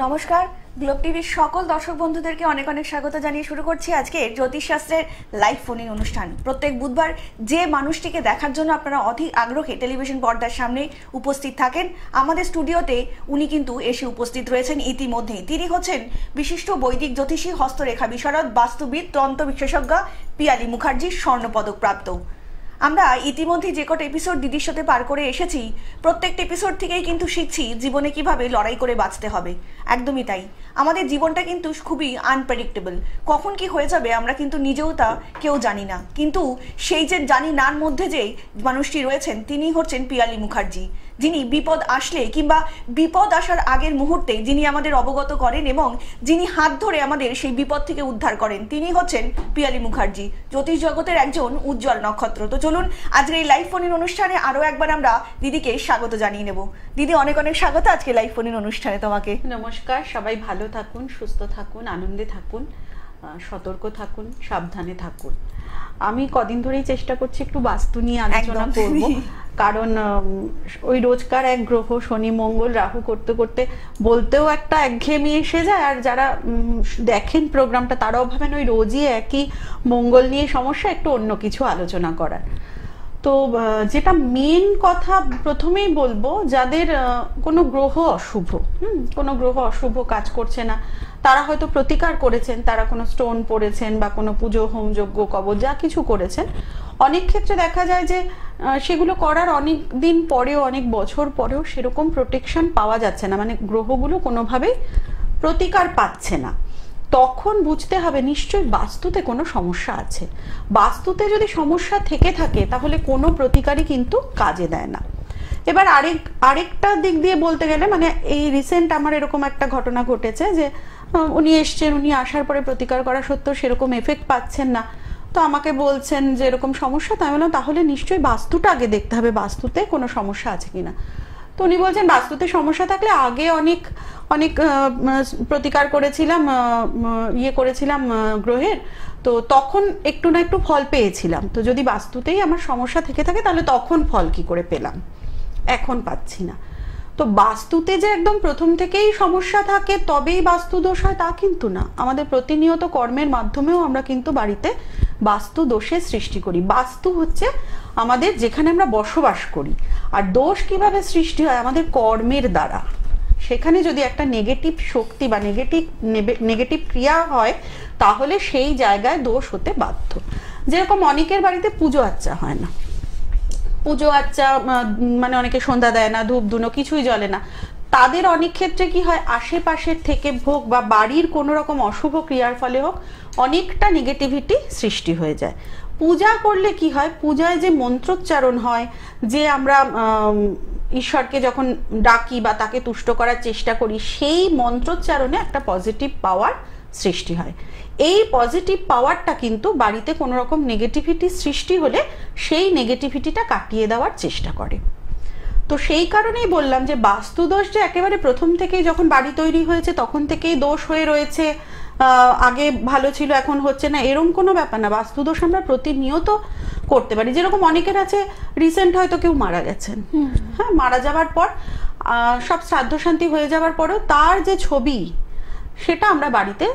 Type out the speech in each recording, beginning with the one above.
নমস্কার, গ্লোব টিভির সকল দর্শক বন্ধুদেরকে অনেক অনেক স্বাগত জানিয়ে শুরু করছি আজকে জ্যোতিষশাস্ত্রের লাইভ ফোন ইন অনুষ্ঠান। প্রত্যেক বুধবার যে মানুষটিকে দেখার জন্য আপনারা অধিক আগ্রহে টেলিভিশন পর্দার সামনে উপস্থিত থাকেন, আমাদের স্টুডিওতে উনি কিন্তু এসে উপস্থিত রয়েছেন ইতিমধ্যেই। তিনি হচ্ছেন বিশিষ্ট বৈদিক জ্যোতিষী, হস্তরেখা বিশারদ, বাস্তুবিদ, তন্ত্র বিশেষজ্ঞা পিয়ালি মুখার্জি, স্বর্ণপদক প্রাপ্ত। আমরা ইতিমধ্যে যে কটা এপিসোড দিদির সাথে পার করে এসেছি, প্রত্যেকটা এপিসোড থেকেই কিন্তু শিখছি জীবনে কিভাবে লড়াই করে বাঁচতে হবে। একদমই তাই, আমাদের জীবনটা কিন্তু খুবই আনপ্রেডিক্টেবল। কখন কি হয়ে যাবে আমরা কিন্তু নিজেও তা কেউ জানি না। কিন্তু সেই যে জানি নার মধ্যে যে মানুষটি রয়েছেন, তিনি হচ্ছেন পিয়ালি মুখার্জি, যিনি বিপদ আসলে কিংবা বিপদ আসার আগের মুহূর্তে যিনি আমাদের অবগত করেন এবং যিনি হাত ধরে আমাদের সেই বিপদ থেকে উদ্ধার করেন, তিনি হচ্ছেন পিয়ালি মুখার্জি, জ্যোতিষ জগতের একজন উজ্জ্বল নক্ষত্র। তো চলুন আজকের এই লাইভ ফোন ইন অনুষ্ঠানে আরো একবার আমরা দিদিকে স্বাগত জানিয়ে নেব। দিদি, অনেক অনেক স্বাগত আজকে লাইভ ফোন ইন অনুষ্ঠানে তোমাকে। নমস্কার, সবাই ভালো থাকুন, সুস্থ থাকুন, আনন্দে থাকুন, সতর্ক থাকুন, সাবধানে থাকুন। আমি কদিন ধরেই চেষ্টা করছি একটু বাস্তু নিয়ে আলোচনা করব, কারণ ওই রোজকার এক গ্রহ শনি মঙ্গল রাহু করতে করতে বলতেও একটা একঘেয়েমি এসে যায়, আর যারা দেখেন প্রোগ্রামটা তারাও ভাবেন ওই রোজই একই মঙ্গল নিয়ে সমস্যা, একটু অন্য কিছু আলোচনা করার। তো যেটা মেন কথা প্রথমেই বলবো, যাদের কোনো গ্রহ অশুভ, কোনো গ্রহ অশুভ কাজ করছে না, তারা হয়তো প্রতিকার করেছেন, তারা কোনো স্টোন পড়েছেন বা কোনো পুজো হোম যজ্ঞ কবচ যা কিছু করেছেন, অনেক ক্ষেত্রে দেখা যায় যে সেগুলো করার অনেক দিন পরেও, অনেক বছর পরেও সেরকম প্রোটেকশন পাওয়া যাচ্ছে না, মানে গ্রহগুলো কোনোভাবেই প্রতিকার পাচ্ছে না। তখন বুঝতে হবে নিশ্চয়ই বাস্তুতে কোনো সমস্যা আছে। বাস্তুতে যদি সমস্যা থেকে থাকে তাহলে কোনো প্রতিকারই কিন্তু কাজে দেয় না। এবার আরেকটা দিক দিয়ে বলতে গেলে, মানে এই রিসেন্ট আমার এরকম একটা ঘটনা ঘটেছে যে উনি এসছেন, উনি আসার পরে প্রতিকার করা সত্ত্বেও সেরকম এফেক্ট পাচ্ছেন না। তো আমাকে বলছেন যে এরকম সমস্যা, তাই বললাম তাহলে নিশ্চয়ই বাস্তুটা আগে দেখতে হবে, বাস্তুতে কোনো সমস্যা আছে কিনা। তো উনি বলছেন বাস্তুতে সমস্যা থাকলে আগে অনেক অনেক প্রতিকার করেছিলাম, করেছিলাম গ্রহের, তো তখন একটু না একটু ফল পেয়েছিলাম। তো যদি বাস্তুতেই আমার সমস্যা থেকে থাকে তাহলে তখন ফল কি করে পেলাম, এখন পাচ্ছি না। তো বাস্তুতে যে একদম প্রথম থেকেই সমস্যা থাকে তবেই বাস্তু দোষ হয় তা কিন্তু না। আমাদের প্রতিনিয়ত কর্মের মাধ্যমেও আমরা কিন্তু বাড়িতে বাস্তু দোষের সৃষ্টি করি। বাস্তু হচ্ছে আমাদের যেখানে আমরা বসবাস করি, আর দোষ কিভাবে সৃষ্টি হয় আমাদের কর্মের দ্বারা। সেখানে যদি একটা নেগেটিভ শক্তি বা নেগেটিভ ক্রিয়া হয় তাহলে সেই জায়গায় দোষ হতে বাধ্য। যেরকম অনেকের বাড়িতে পুজো আচ্চা হয় না, পুজো আচ্চা মানে অনেকে সন্ধ্যা দেয় না, ধূপ ধুনো কিছুই জ্বলে না, তাদের অনেক ক্ষেত্রে কি হয় আশেপাশের থেকে হোক বা বাড়ির কোনো রকম অশুভ ক্রিয়ার ফলে হোক অনেকটা নেগেটিভিটি সৃষ্টি হয়ে যায়। পূজা করলে কি হয়, পূজায় যে মন্ত্রোচ্চারণ হয়, যে আমরা ঈশ্বরকে যখন ডাকি বা তাকে তুষ্ট করার চেষ্টা করি, সেই মন্ত্রোচ্চারণে একটা পজিটিভ পাওয়ার সৃষ্টি হয়। এই পজিটিভ পাওয়ারটা কিন্তু বাড়িতে কোনো রকম নেগেটিভিটি সৃষ্টি হলে সেই নেগেটিভিটিটা কাটিয়ে দেওয়ার চেষ্টা করে। তো সেই কারণেই বললাম যে বাস্তুদোষ যে একেবারে প্রথম থেকেই যখন বাড়ি তৈরি হয়েছে তখন থেকেই দোষ হয়ে রয়েছে, আগে ভালো ছিল এখন হচ্ছে না, এরকম কোনো ব্যাপার না। বাস্তুদোষ আমরা প্রতিনিয়ত করতে পারি। যেরকম অনেকের আছে রিসেন্ট হয়তো কেউ মারা গেছেন, হ্যাঁ, মারা যাওয়ার পর সব শ্রাদ্ধ শান্তি হয়ে যাওয়ার পরেও তার যে ছবি সেটা আমরা বাড়িতে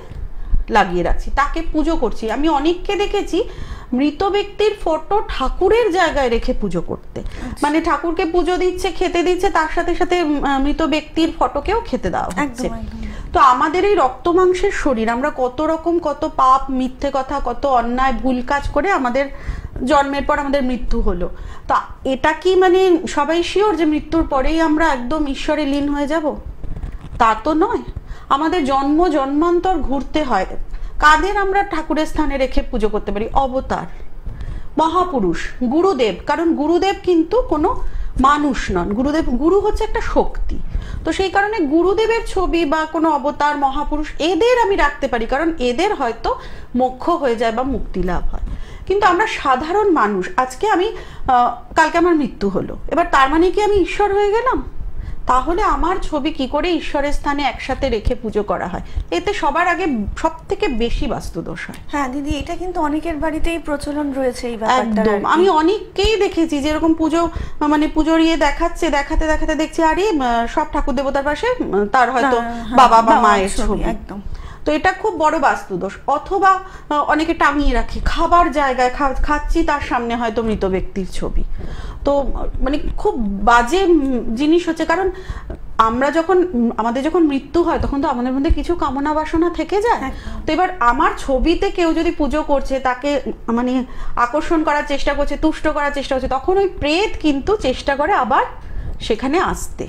লাগিয়ে রাখছি, তাকে পুজো করছি। আমি অনেককে দেখেছি মৃত ব্যক্তির ফটো ঠাকুরের জায়গায় রেখে পুজো করতে, মানে ঠাকুরকে পুজো দিচ্ছে, খেতে দিচ্ছে, তার সাথে সাথে মৃত ব্যক্তির ফটোকেও খেতে দেওয়া হচ্ছে। তো আমাদের এই রক্ত মাংসের শরীর, আমরা কত রকম কত পাপ, মিথ্যে কথা, কত অন্যায় ভুল কাজ করে আমাদের জন্মের পর আমাদের মৃত্যু হলো। তা এটা কি মানে সবাই শিওর যে মৃত্যুর পরেই আমরা একদম ঈশ্বরে লীন হয়ে যাব? তা তো নয়। আমাদের জন্ম জন্মান্তর ঘুরতে হয়। কাদের আমরা ঠাকুরের স্থানে রেখে পুজো করতে পারি? অবতার, মহাপুরুষ, গুরুদেব। কারণ গুরুদেব কিন্তু কোনো মানুষ নন, গুরু হচ্ছে একটা শক্তি। তো সেই কারণে গুরুদেবের ছবি বা কোনো অবতার, মহাপুরুষ, এদের আমি রাখতে পারি, কারণ এদের হয়তো মোক্ষ হয়ে যায় বা মুক্তি লাভ হয়। কিন্তু আমরা সাধারণ মানুষ, আজকে আমি কালকে আমার মৃত্যু হলো, এবার তার মানে কি আমি ঈশ্বর হয়ে গেলাম? তাহলে আমার ছবি কি করে ঈশ্বরের স্থানে একসাথে রেখে পুজো করা হয়? এতে সবার আগে সব থেকে বেশি বাস্তুদোষ হয়। হ্যাঁ দিদি, এটা কিন্তু অনেকের বাড়িতেই প্রচলন রয়েছে এই ব্যাপারটা। একদম, আমি অনেককেই দেখেছি যেরকম পুজো মানে পুজোর ইয়ে দেখাচ্ছে, দেখাতে দেখাতে দেখছি আরে সব ঠাকুর দেবতার পাশে তার হয়তো বাবা বা মায়ের ছবি। একদম। তো এটা খুব বড় বাস্তুদোষ। অথবা অনেকে টাঙিয়ে রাখে খাবার জায়গায়, খাচ্ছি তার সামনে হয়তো মৃত ব্যক্তির ছবি। তো মানে খুব বাজে জিনিস হচ্ছে, কারণ আমরা যখন আমাদের যখন মৃত্যু হয় তখন তো আমাদের মধ্যে কিছু কামনা বাসনা থেকে যায়। তো এবার আমার ছবিতে কেউ যদি পুজো করছে, তাকে মানে আকর্ষণ করার চেষ্টা করছে, তুষ্ট করার চেষ্টা করছে, তখন ওই প্রেত কিন্তু চেষ্টা করে আবার সেখানে আসতে।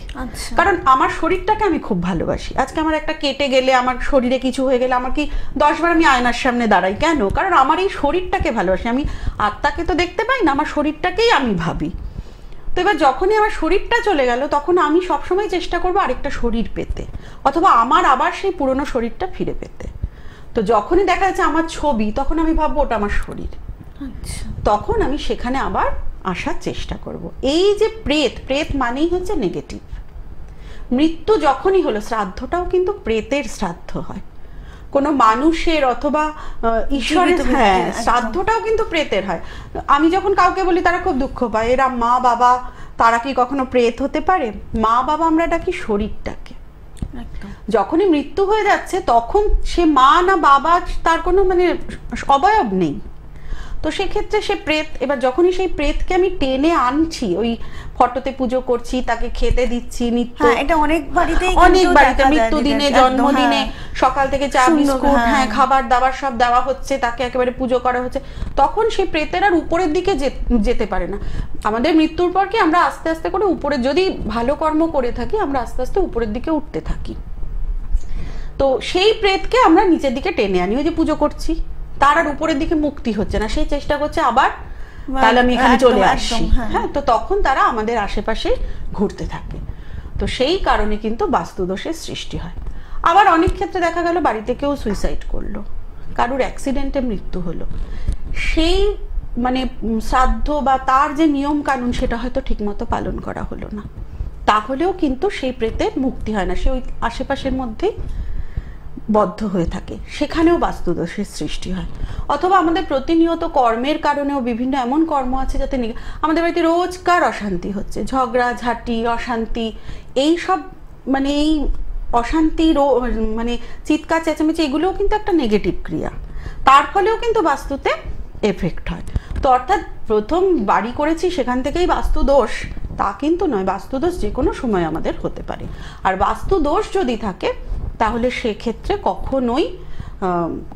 কারণ আমার শরীরটাকে আমি খুব ভালোবাসি। আজকে আমার একটা কেটে গেলে, আমার শরীরে কিছু হয়ে গেলে, আমার কি 10 বার আমি আয়নার সামনে দাঁড়াই কেন? কারণ আমার এই শরীরটাকে ভালোবাসি। আমি আত্মাকে তো দেখতে পাই না, আমার শরীরটাকেই আমি ভাবি। তো এবার যখনই আমার শরীরটা চলে গেল, তখন আমি সবসময় চেষ্টা করবো আরেকটা শরীর পেতে, অথবা আমার আবার সেই পুরনো শরীরটা ফিরে পেতে। তো যখনই দেখা যাচ্ছে আমার ছবি, তখন আমি ভাববো ওটা আমার শরীর। তখন আমি সেখানে আবার আসার চেষ্টা করব। এই যে প্রেত, প্রেত মানেই হচ্ছে নেগেটিভ। মৃত্যু যখনই হলো, শ্রাদ্ধটাও কিন্তু প্রেতের শ্রাদ্ধ হয়, কোনো মানুষের অথবা ঈশ্বরের। হ্যাঁ, শ্রাদ্ধটাও কিন্তু প্রেতের হয়। আমি যখন কাউকে বলি তারা খুব দুঃখ পায়, এরা মা বাবা, তারা কি কখনো প্রেত হতে পারে? মা বাবা আমরা ডাকি শরীরটাকে। যখনই মৃত্যু হয়ে যাচ্ছে তখন সে মা না বাবা, তার কোনো মানে অবয়ব নেই। তো সেক্ষেত্রে সে প্রেত। এবার যখনই সেই প্রেতকে আমি টেনে আনছি, ওই ফটোতে পুজো করছি, তাকে খেতে দিচ্ছি, নিত্য এটা অনেক বাড়িতে মৃত্যুদিনে, জন্মদিনে সকাল থেকে চা বিস্কুট, হ্যাঁ খাবার দাবার সব দেওয়া হচ্ছে, তাকে একেবারে পুজো করা হচ্ছে, তখন সেই প্রেতের আর উপরের দিকে যেতে পারে না। আমাদের মৃত্যুর পর কি আমরা আস্তে আস্তে করে উপরে, যদি ভালো কর্ম করে থাকি, আমরা আস্তে আস্তে উপরের দিকে উঠতে থাকি। তো সেই প্রেতকে আমরা নিচের দিকে টেনে আনি। ওই যে পুজো করছি, তার আর উপরের দিকে মুক্তি হচ্ছে না, সেই চেষ্টা করছে আবার তাহলে আমি এখানে চলে আসি। হ্যাঁ, তো তখন তারা আমাদের আশেপাশে ঘুরতে থাকে। তো সেই কারণে কিন্তু বাস্তুদোষের সৃষ্টি হয়। আবার অনেক ক্ষেত্রে দেখা গেল বাড়িতে কেউ সুইসাইড করলো, কারুর অ্যাক্সিডেন্টে মৃত্যু হলো, সেই মানে শ্রাদ্ধ বা তার যে নিয়ম কানুন সেটা হয়তো ঠিকমতো পালন করা হলো না, তাহলেও কিন্তু সেই প্রেতের মুক্তি হয় না, সে ওই আশেপাশের মধ্যেই বদ্ধ হয়ে থাকে, সেখানেও বাস্তুদোষের সৃষ্টি হয়। অথবা আমাদের প্রতিনিয়ত কর্মের কারণেও বিভিন্ন এমন কর্ম আছে যাতে আমাদের বাড়িতে রোজকার অশান্তি হচ্ছে, ঝগড়া ঝাঁটি, অশান্তি, এই সব মানে এই অশান্তি, মানে চিৎকার চেঁচামেচি, এগুলোও কিন্তু একটা নেগেটিভ ক্রিয়া, তার ফলেও কিন্তু বাস্তুতে এফেক্ট হয়। তো অর্থাৎ প্রথম বাড়ি করেছি সেখান থেকেই বাস্তুদোষ, তা কিন্তু নয়। বাস্তুদোষ যে কোনো সময় আমাদের হতে পারে। আর বাস্তুদোষ যদি থাকে তাহলে সেক্ষেত্রে কখনোই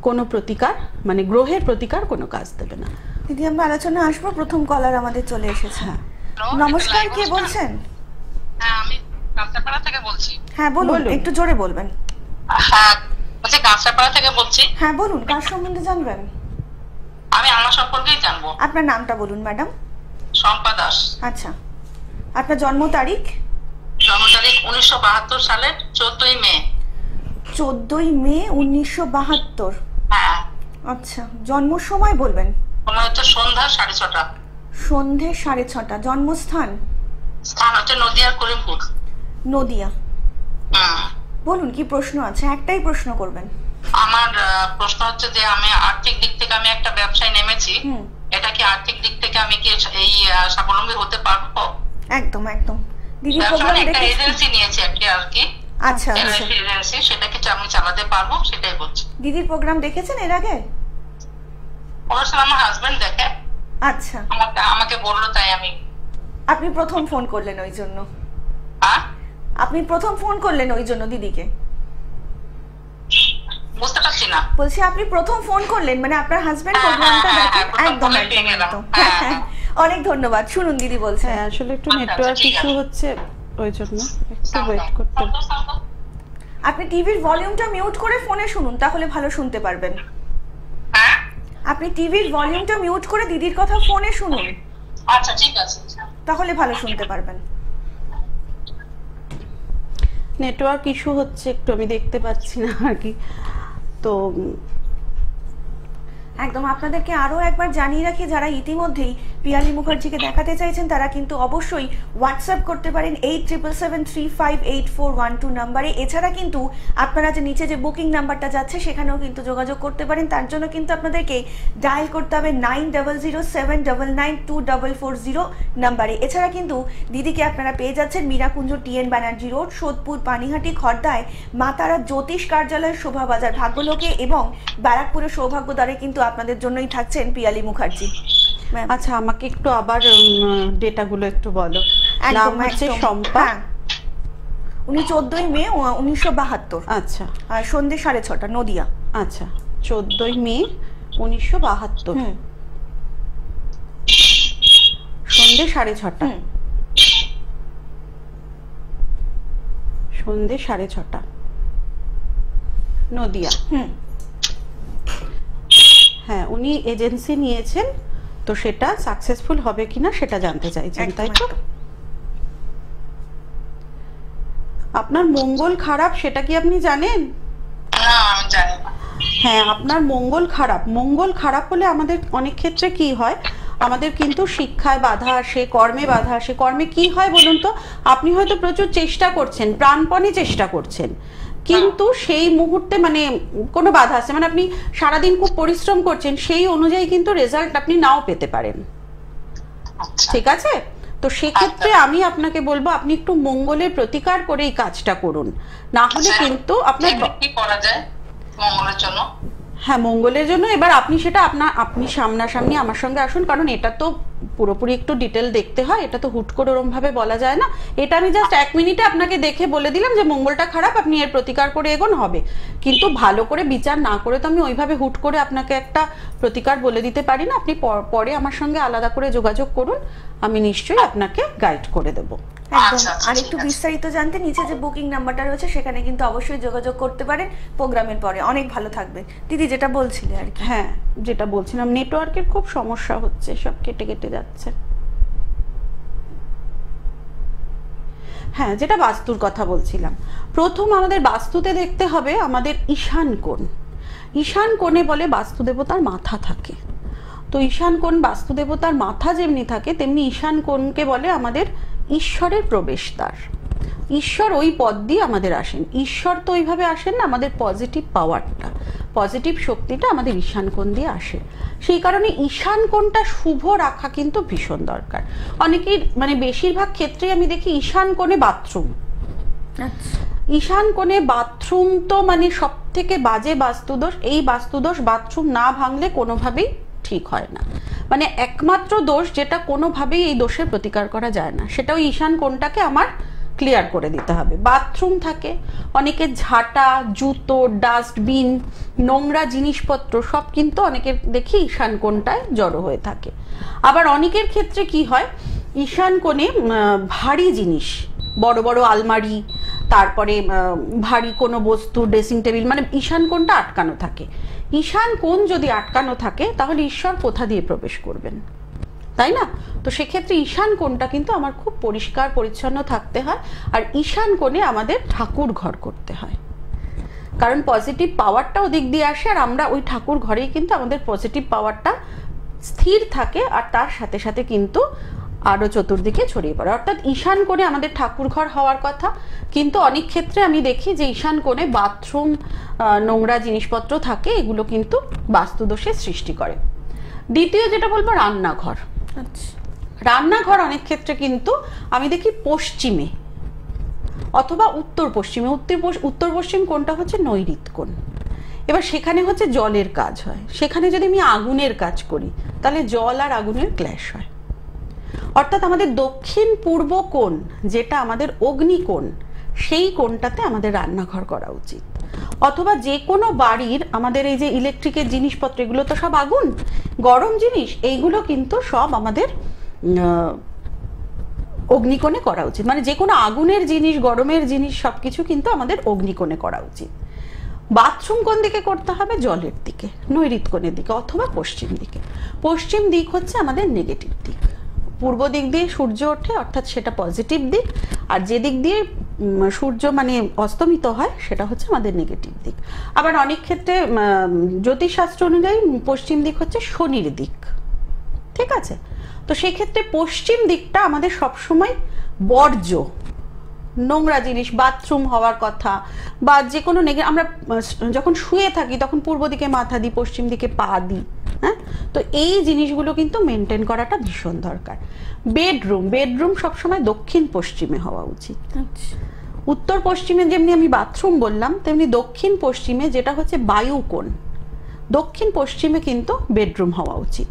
কোনো প্রতিকার, মানে গ্রহের প্রতিকার কোনো কাজ দেবে না। দিদি, আমরা আলোচনা আসবো। প্রথম কলার আমাদের চলে এসেছে। নমস্কার, কে বলছেন? হ্যাঁ, আমি কাঁচরাপাড়া থেকে বলছি। হ্যাঁ বলুন, একটু জোরে বলবেন। হ্যাঁ, বলছি কাঁচরাপাড়া থেকে বলছি। হ্যাঁ বলুন, কার সম্বন্ধে জানবেন? আমি আমার সম্পর্কেই জানবো। আপনার নামটা বলুন ম্যাডাম। শম্পা দাস। আচ্ছা, আপনার জন্ম তারিখ? জন্ম তারিখ 1972 সালের 14ই মে। 14ই মে 1972। হ্যাঁ। আচ্ছা, জন্ম সময় বলবেন? সময় হচ্ছে সন্ধ্যা 6:30। সন্ধে 6:30। জন্মস্থান? স্থান হচ্ছে নদিয়ার করিমপুর। নদিয়া। বলুন, কি প্রশ্ন আছে? একটাই প্রশ্ন করবেন। আমার প্রশ্ন হচ্ছে যে আমি আর্থিক দিক থেকে আমি একটা ব্যবসায় নেমেছি, এটা কি আর্থিক দিক থেকে আমি কি এই স্বাবলম্বী হতে পারবো? একদম একদম। দিদি প্রোগ্রাম একটা এজেন্সি নিয়েছি আর কি। আচ্ছা, এজেন্সি, সেটা কি আমি চালাতে পারবো সেটাই বলছি। দিদির প্রোগ্রাম দেখেছেন এর আগে? অবশ্যই আমার হাজবেন্ড দেখে। আচ্ছা, আমাকে বললো, তাই আমি। আপনি প্রথম ফোন করলেন ওই জন্য? হ্যাঁ, আপনি প্রথম ফোন করলেন ওই জন্য দিদিকে? বুঝতে পারছি না। বলছি আপনি প্রথম ফোন করলেন, মানে আপনার হাজবেন্ড প্রোগ্রামটা দেখেন? একদম একদম। অনেক ধন্যবাদ। শুনুন দিদি বলছে। হ্যাঁ, আসলে একটু নেটওয়ার্ক ইস্যু হচ্ছে, ওই জন্য একটু ওয়েট করতে। আপনি টিভির ভলিউমটা মিউট করে ফোনে শুনুন, তাহলে ভালো শুনতে পারবেন। হ্যাঁ, আপনি টিভির ভলিউমটা মিউট করে দিদির কথা ফোনে শুনুন। আচ্ছা, ঠিক আছে, তাহলে ভালো শুনতে পারবেন। নেটওয়ার্ক ইস্যু হচ্ছে একটু, আমি দেখতে পাচ্ছি না আর কি। তো একদম। আপনাদেরকে আরও একবার জানিয়ে রাখি, যারা ইতিমধ্যেই পিয়ালি মুখার্জিকে দেখাতে চাইছেন তারা কিন্তু অবশ্যই হোয়াটসঅ্যাপ করতে পারেন 8777358412 নাম্বারে। এছাড়া কিন্তু আপনারা যে নিচে যে বুকিং নাম্বারটা যাচ্ছে সেখানেও কিন্তু যোগাযোগ করতে পারেন। তার জন্য কিন্তু আপনাদেরকে ডায়াল করতে হবে 9007992440 নাম্বারে। এছাড়া কিন্তু দিদিকে আপনারা পেয়ে যাচ্ছেন মীরাকুঞ্জ TN ব্যানার্জি রোড, সোদপুর, পানিহাটি, খড়দায় মা তারা জ্যোতিষ কার্যালয়, শোভাবাজার, ভাগ্যলোকে এবং ব্যারাকপুরের সৌভাগ্যদ্বারে কিন্তু আপনাদের জন্যই থাকছেন পিয়ালি মুখার্জি। আচ্ছা, আমাকে একটু আবার ডেটাগুলো একটু বলো। নাম হচ্ছে শম্পা, উনি 14ই মে 1972। আচ্ছা। আর সন্ধ্যে 6:30 নদিয়া। আচ্ছা, 14ই মে 1972, সন্ধ্যে 6:30, সন্ধ্যে 6:30 নদিয়া। হ্যাঁ, উনি এজেন্সি নিয়েছেন, তো সেটা সাকসেসফুল হবে কিনা সেটা জানতে চাইছেন, তাই তো? আপনার মঙ্গল খারাপ সেটা কি আপনি জানেন? না, আমি জানি না। হ্যাঁ, আপনার মঙ্গল খারাপ। মঙ্গল খারাপ হলে আমাদের অনেক ক্ষেত্রে কি হয়, আমাদের কিন্তু শিক্ষায় বাধা আসে, কর্মে বাধা আসে। কর্মে কি হয় বলুন তো? আপনি হয়তো প্রচুর চেষ্টা করছেন, প্রাণপণে চেষ্টা করছেন, কিন্তু সেই মুহূর্তে মানে কোনো বাধা আসে, মানে আপনি সারাদিন খুব পরিশ্রম করছেন, সেই অনুযায়ী কিন্তু রেজাল্ট আপনি নাও পেতে পারেন। ঠিক আছে? তো সেক্ষেত্রে আমি আপনাকে বলবো আপনি একটু মঙ্গলের প্রতিকার করে এই কাজটা করুন, না হলে কিন্তু আপনার কি করা যায় মঙ্গলের জন্য? হ্যাঁ, মঙ্গলের জন্য এবার আপনি সেটা আপনি সামনাসামনি আমার সঙ্গে আসুন, কারণ এটা তো পুরোপুরি একটু ডিটেল দেখতে হয়, এটা তো হুট করে ওরম ভাবে বলা যায় না। এটা আমি জাস্ট 1 মিনিটে আপনাকে দেখে বলে দিলাম যে মঙ্গলটা খারাপ, আপনি এর প্রতিকার করে এগোন, হবে। কিন্তু ভালো করে বিচার না করে তো আমি ওইভাবে হুট করে আপনাকে একটা প্রতিকার বলে দিতে পারি না। আপনি পরে আমার সঙ্গে আলাদা করে যোগাযোগ করুন, আমি নিশ্চয়ই আপনাকে গাইড করে দেবো। একদম। আর একটু বিস্তারিত জানতে নিচে যে বুকিং নাম্বারটা রয়েছে সেখানে কিন্তু অবশ্যই যোগাযোগ করতে পারেন প্রোগ্রামের পরে। অনেক ভালো থাকবে দিদি, যেটা বলছিলে আর কি। হ্যাঁ, যেটা বলছিলাম, নেটওয়ার্কের খুব সমস্যা হচ্ছে, সব কেটে কেটে যাচ্ছে। হ্যাঁ, যেটা বাস্তুর কথা বলছিলাম, প্রথম আমাদের বাস্তুতে দেখতে হবে আমাদের ঈশান কোণ। ঈশান কোণে বলে বাস্তু দেবতার মাথা থাকে। তো ঈশান কোণ বাস্তু দেবতার মাথা যেমনি থাকে, তেমনি ঈশান কোণকে বলে আমাদের ঈশ্বরের প্রবেশদ্বার। ঈশ্বর ওই পথ দিয়ে আমাদের আসেন। ঈশ্বর তো ওইভাবে আসেন না, আমাদের পজিটিভ পাওয়ারটা, পজিটিভ শক্তিটা আমাদের ঈশান কোণ দিয়ে আসে। সেই কারণে ঈশান কোণটা শুভ রাখা কিন্তু ভীষণ দরকার। অনেকেই মানে বেশিরভাগ ক্ষেত্রেই আমি দেখি ঈশান কোণে বাথরুম। ঈশান কোণে বাথরুম তো মানে সব থেকে বাজে বাস্তুদোষ। এই বাস্তুদোষ বাথরুম না ভাঙলে কোনোভাবেই ঠিক হয় না। মানে একমাত্র দোষ যেটা কোনোভাবেই এই দোষের প্রতিকার করা যায় না, সেটা ওই ঈশান কোণটাকে আমার ক্লিয়ার করে দিতে হবে। বাথরুম থাকে, অনেকের ঝাঁটা, জুতো, ডাস্টবিন, নোংরা জিনিসপত্র সব কিন্তু অনেকের দেখি ঈশান কোণটায় জড়ো হয়ে থাকে। আবার অনেকের ক্ষেত্রে কি হয়, ঈশান কোণে ভারী জিনিস, বড় বড় আলমারি, তারপরে ভারী কোনো বস্তু, ড্রেসিং টেবিল, মানে ঈশান কোণটা আটকানো থাকে। ঈশান কোণ যদি আটকানো থাকে তাহলে ঈশ্বর কোথা দিয়ে প্রবেশ করবেন, তাই না? তো সেক্ষেত্রে ঈশান কোণটা কিন্তু আমার খুব পরিষ্কার পরিচ্ছন্ন থাকতে হয়। আর ঈশান কোণে আমাদের ঠাকুর ঘর করতে হয়, কারণ পজিটিভ পাওয়ারটা ওদিক দিয়ে আসে, আর আমরা ওই ঠাকুর ঘরেই কিন্তু আমাদের পজিটিভ পাওয়ারটা স্থির থাকে, আর তার সাথে সাথে কিন্তু আরো চতুর্দিকে ছড়িয়ে পড়ে। অর্থাৎ ঈশান কোণে আমাদের ঠাকুর ঘর হওয়ার কথা, কিন্তু অনেক ক্ষেত্রে আমি দেখি যে ঈশান কোণে বাথরুম, নোংরা জিনিসপত্র থাকে, এগুলো কিন্তু বাস্তুদোষের সৃষ্টি করে। দ্বিতীয় যেটা বলবো, রান্নাঘর। রান্নাঘর অনেক ক্ষেত্রে কিন্তু আমি দেখি পশ্চিমে অথবা উত্তর পশ্চিমে। উত্তর পশ্চিম কোণটা হচ্ছে নৈঋত কোণ। এবার সেখানে হচ্ছে জলের কাজ হয়, সেখানে যদি আমি আগুনের কাজ করি তাহলে জল আর আগুনের ক্ল্যাশ হয়। অর্থাৎ আমাদের দক্ষিণ পূর্ব কোণ, যেটা আমাদের অগ্নিকোণ, সেই কোণটাতে আমাদের রান্নাঘর করা উচিত। অথবা যে কোনো বাড়ির আমাদের এই যে ইলেকট্রিকের জিনিসপত্র, এগুলো তো সব আগুন, গরম জিনিস, এইগুলো কিন্তু সব আমাদের অগ্নিকোণে করা উচিত। মানে যে কোনো আগুনের জিনিস, গরমের জিনিস সবকিছু কিন্তু আমাদের অগ্নিকোণে করা উচিত। বাথরুম কোন দিকে করতে হবে? জলের দিকে, নৈঋত কোণের দিকে অথবা পশ্চিম দিকে। পশ্চিম দিক হচ্ছে আমাদের নেগেটিভ দিক। পূর্ব দিক দিয়ে সূর্য ওঠে, অর্থাৎ সেটা পজিটিভ দিক, আর যে দিক দিয়ে সূর্য মানে অস্তমিত হয় সেটা হচ্ছে আমাদের নেগেটিভ দিক। আবার অনেক ক্ষেত্রে জ্যোতিষশাস্ত্র অনুযায়ী পশ্চিম দিক হচ্ছে শনির দিক, ঠিক আছে? তো সেই ক্ষেত্রে পশ্চিম দিকটা আমাদের সবসময় বর্জ্য, নোংরা জিনিস, বাথরুম হওয়ার কথা বা যে কোনো আমরা যখন শুয়ে থাকি তখন পূর্ব দিকে মাথা দিই, পশ্চিম দিকে পা দিই, হ্যাঁ? তো এই জিনিসগুলো কিন্তু মেনটেন করাটা ভীষণ দরকার। বেডরুম সবসময় দক্ষিণ পশ্চিমে হওয়া উচিত। উত্তর পশ্চিমে যেমনি আমি বাথরুম বললাম, তেমনি দক্ষিণ পশ্চিমে যেটা হচ্ছে বায়ুকোণ, দক্ষিণ পশ্চিমে কিন্তু বেডরুম হওয়া উচিত।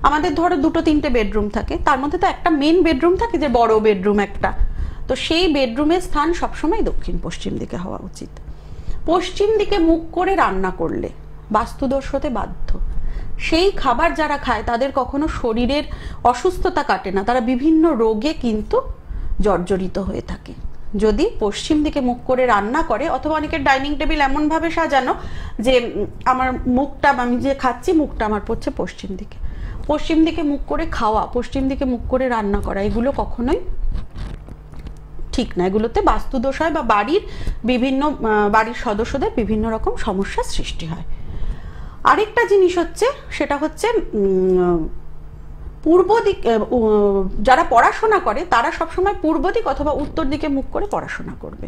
আমাদের ধরো 2-3টে বেডরুম থাকে, তার মধ্যে তো একটা মেন বেডরুম থাকে যে বড় বেডরুম একটা, তো সেই বেডরুমের স্থান সবসময় দক্ষিণ পশ্চিম দিকে হওয়া উচিত। পশ্চিম দিকে মুখ করে রান্না করলে বাস্তুদোষ হতে বাধ্য। সেই খাবার যারা খায় তাদের কখনো শরীরের অসুস্থতা কাটে না, তারা বিভিন্ন রোগে কিন্তু জর্জরিত হয়ে থাকে। যদি পশ্চিম দিকে মুখ করে রান্না করে, অথবা অনেকের ডাইনিং টেবিল এমন ভাবে সাজানো যে আমার মুখটা, আমি যে খাচ্ছি মুখটা আমার পড়ছে পশ্চিম দিকে, পশ্চিম দিকে মুখ করে খাওয়া, পশ্চিম দিকে মুখ করে রান্না করা, এগুলো কখনোই ঠিক না। এগুলোতে বাস্তুদোষ হয় বা বাড়ির সদস্যদের বিভিন্ন রকম সমস্যার সৃষ্টি হয়। আরেকটা জিনিস হচ্ছে, সেটা হচ্ছে পূর্ব দিক, যারা পড়াশোনা করে তারা সবসময় পূর্ব দিক অথবা উত্তর দিকে মুখ করে পড়াশোনা করবে।